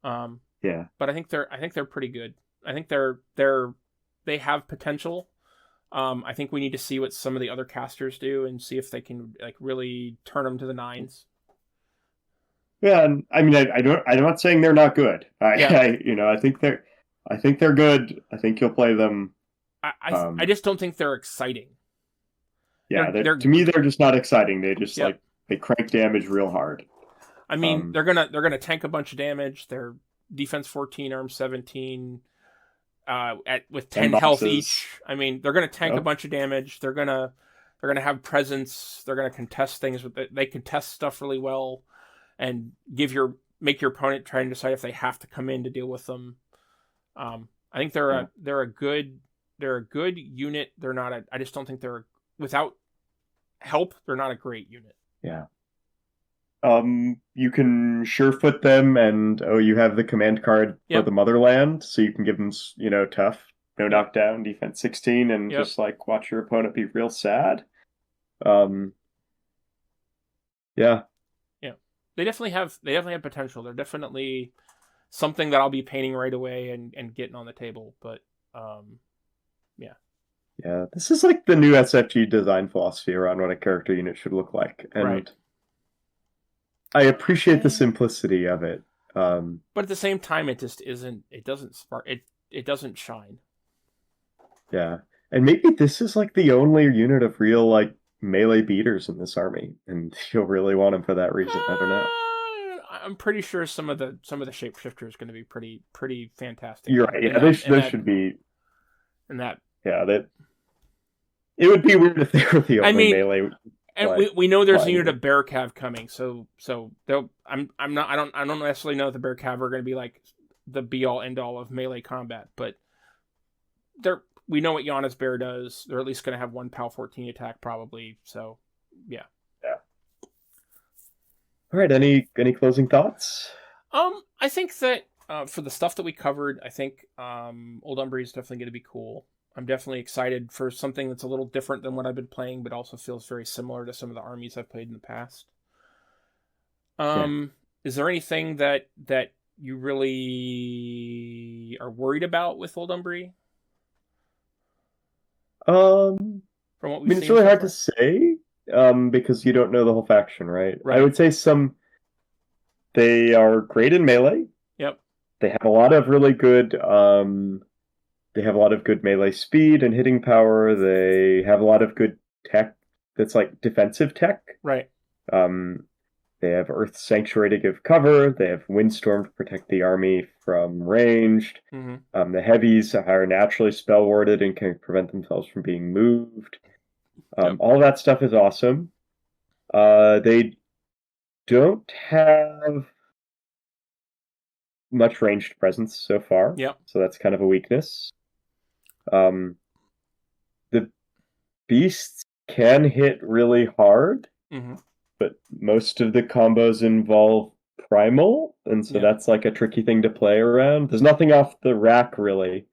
But I think they're pretty good. I think they have potential. I think we need to see what some of the other casters do and see if they can like really turn them to the 9s. Yeah, and I mean, I'm not saying they're not good. I think they're good. I think you'll play them. I just don't think they're exciting. Yeah, to me, they're just not exciting. They just they crank damage real hard. I mean, they're gonna tank a bunch of damage. They're defense 14, arm 17, with 10 health each. I mean, they're gonna tank a bunch of damage. They're gonna have presence. They're gonna contest things. They contest stuff really well, and make your opponent try and decide if they have to come in to deal with them. I think they're a good unit. They're not I just don't think they're without help. They're not a great unit. Yeah. You can surefoot them, and you have the command card for the motherland, so you can give them tough, no knockdown, defense 16, and just like watch your opponent be real sad. Yeah. They definitely have potential. They're definitely something that I'll be painting right away and getting on the table. But yeah, this is like the new SFG design philosophy around what a character unit should look like, and I appreciate the simplicity of it. But at the same time, it just isn't. It doesn't spark. It doesn't shine. Yeah, and maybe this is like the only unit of real like melee beaters in this army, and you'll really want them for that reason. I don't know. I'm pretty sure some of the shapeshifter is going to be pretty fantastic. You're right. Yeah, this should be. And that. Yeah, that. It would be weird if they were the only melee And we know there's a unit of Bear Cav coming, so I don't necessarily know that the Bear Cav are going to be like the be all end all of melee combat, but we know what Jana's Bear does. They're at least going to have one PAL 14 attack probably. So yeah. All right. Any closing thoughts? I think that for the stuff that we covered, I think Old Umbrey is definitely going to be cool. I'm definitely excited for something that's a little different than what I've been playing, but also feels very similar to some of the armies I've played in the past. Is there anything that you really are worried about with Old Umbrey? From what we've seen, it's really hard to say because you don't know the whole faction, right? I would say they are great in melee. Yep. They have a lot of really good melee speed and hitting power. They have a lot of good tech that's like defensive tech. Right. They have Earth Sanctuary to give cover. They have Windstorm to protect the army from ranged. Mm-hmm. The heavies are naturally spell warded and can prevent themselves from being moved. All that stuff is awesome. They don't have much ranged presence so far. Yep. So that's kind of a weakness. The beasts can hit really hard, but most of the combos involve primal, and so that's like a tricky thing to play around. There's nothing off the rack really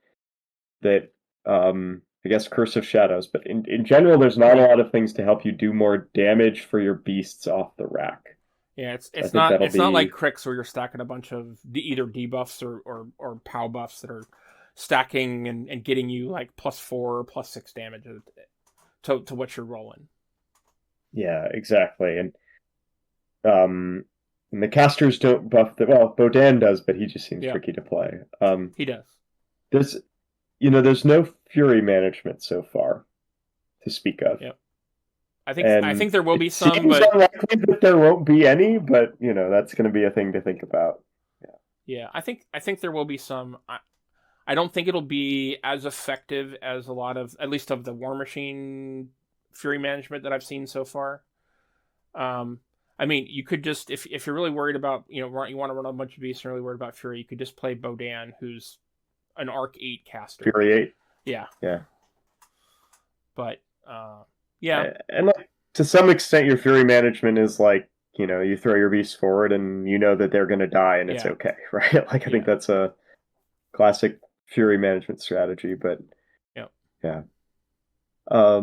that I guess Curse of Shadows, but in general there's not a lot of things to help you do more damage for your beasts off the rack. Yeah, it's not like Crix where you're stacking a bunch of either debuffs or POW buffs that are stacking and getting you like +4 or +6 damage to what you're rolling. Yeah, exactly. And the casters don't buff Bodan does, but he just seems tricky to play. He does. There's no fury management so far to speak of. Yep. I think there will be some, but unlikely that there won't be any. But that's going to be a thing to think about. Yeah. I think there will be some. I don't think it'll be as effective as a lot of, at least of the Warmachine fury management that I've seen so far. I mean, you could just if you're really worried about you want to run a bunch of beasts and really worried about fury, you could just play Bodan, who's an Arc 8 caster. Fury 8. Yeah. Yeah. But yeah. And like to some extent, your fury management is like you throw your beasts forward and that they're going to die and it's okay, right? Like I think that's a classic fury management strategy, but yeah. I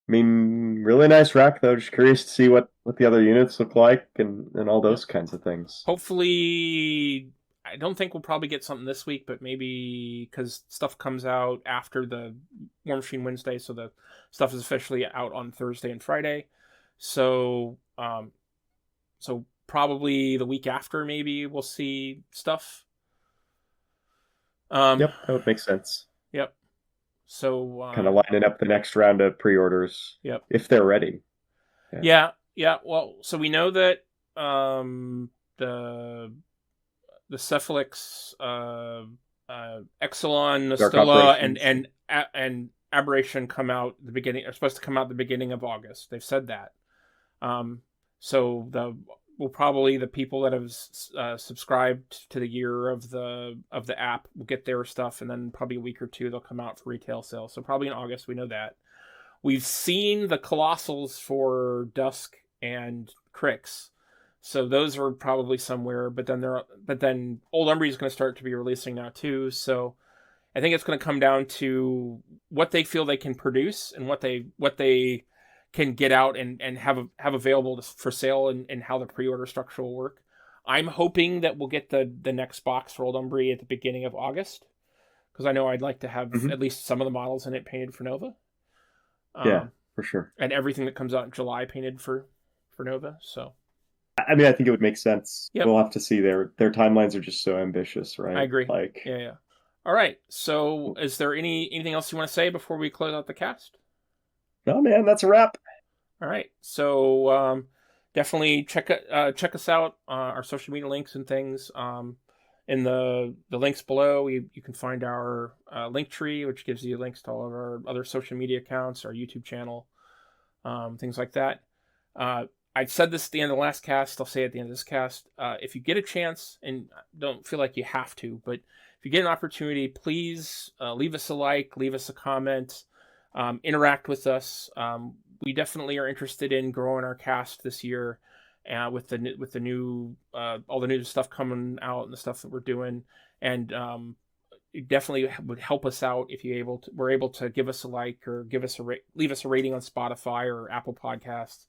mean, really nice rack though. Just curious to see what the other units look like and all those kinds of things. Hopefully, I don't think we'll probably get something this week, but maybe because stuff comes out after the Warmachine Wednesday, so the stuff is officially out on Thursday and Friday. So, probably the week after, maybe we'll see stuff. Yep, that would make sense. Yep. So kind of lining up the next round of pre-orders. Yep. If they're ready. Yeah. Well, so we know that the Cephalyx, Exelon, Nostella, and Aberration come out the beginning. Are supposed to come out the beginning of August. They've said that. So the people that have subscribed to the year of the app will get their stuff, and then probably a week or two they'll come out for retail sale. So probably in August, we know that. We've seen the Colossals for Dusk and Crix, so those are probably somewhere. But then Old Umbrey is going to start to be releasing now too. So I think it's going to come down to what they feel they can produce and what they can get out and have available for sale and how the pre-order structure will work. I'm hoping that we'll get the next box for Old Umbrey at the beginning of August, because I know I'd like to have at least some of the models in it painted for Nova. Yeah, for sure. And everything that comes out in July painted for Nova. So, I mean, I think it would make sense. Yep. We'll have to see. Their timelines are just so ambitious, right? I agree. Yeah. All right. So, is there anything else you want to say before we close out the cast? No, man, that's a wrap. All right. So, definitely check us out, our social media links and things. In the links below, you can find our link tree, which gives you links to all of our other social media accounts, our YouTube channel, things like that. I said this at the end of the last cast. I'll say it at the end of this cast. If you get a chance, and don't feel like you have to, but if you get an opportunity, please leave us a like, leave us a comment, interact with us. We definitely are interested in growing our cast this year, with the new all the new stuff coming out and the stuff that we're doing, and it definitely would help us out if we're able to give us a like or leave us a rating on Spotify or Apple Podcasts.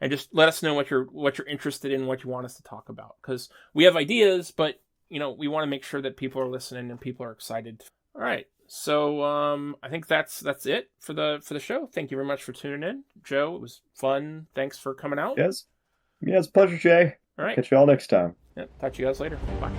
And just let us know what you're interested in, what you want us to talk about. Because we have ideas, but we want to make sure that people are listening and people are excited. All right, so I think that's it for the show. Thank you very much for tuning in, Joe. It was fun. Thanks for coming out. Yes, it's a pleasure, Jay. All right, catch you all next time. Yep, talk to you guys later. Bye.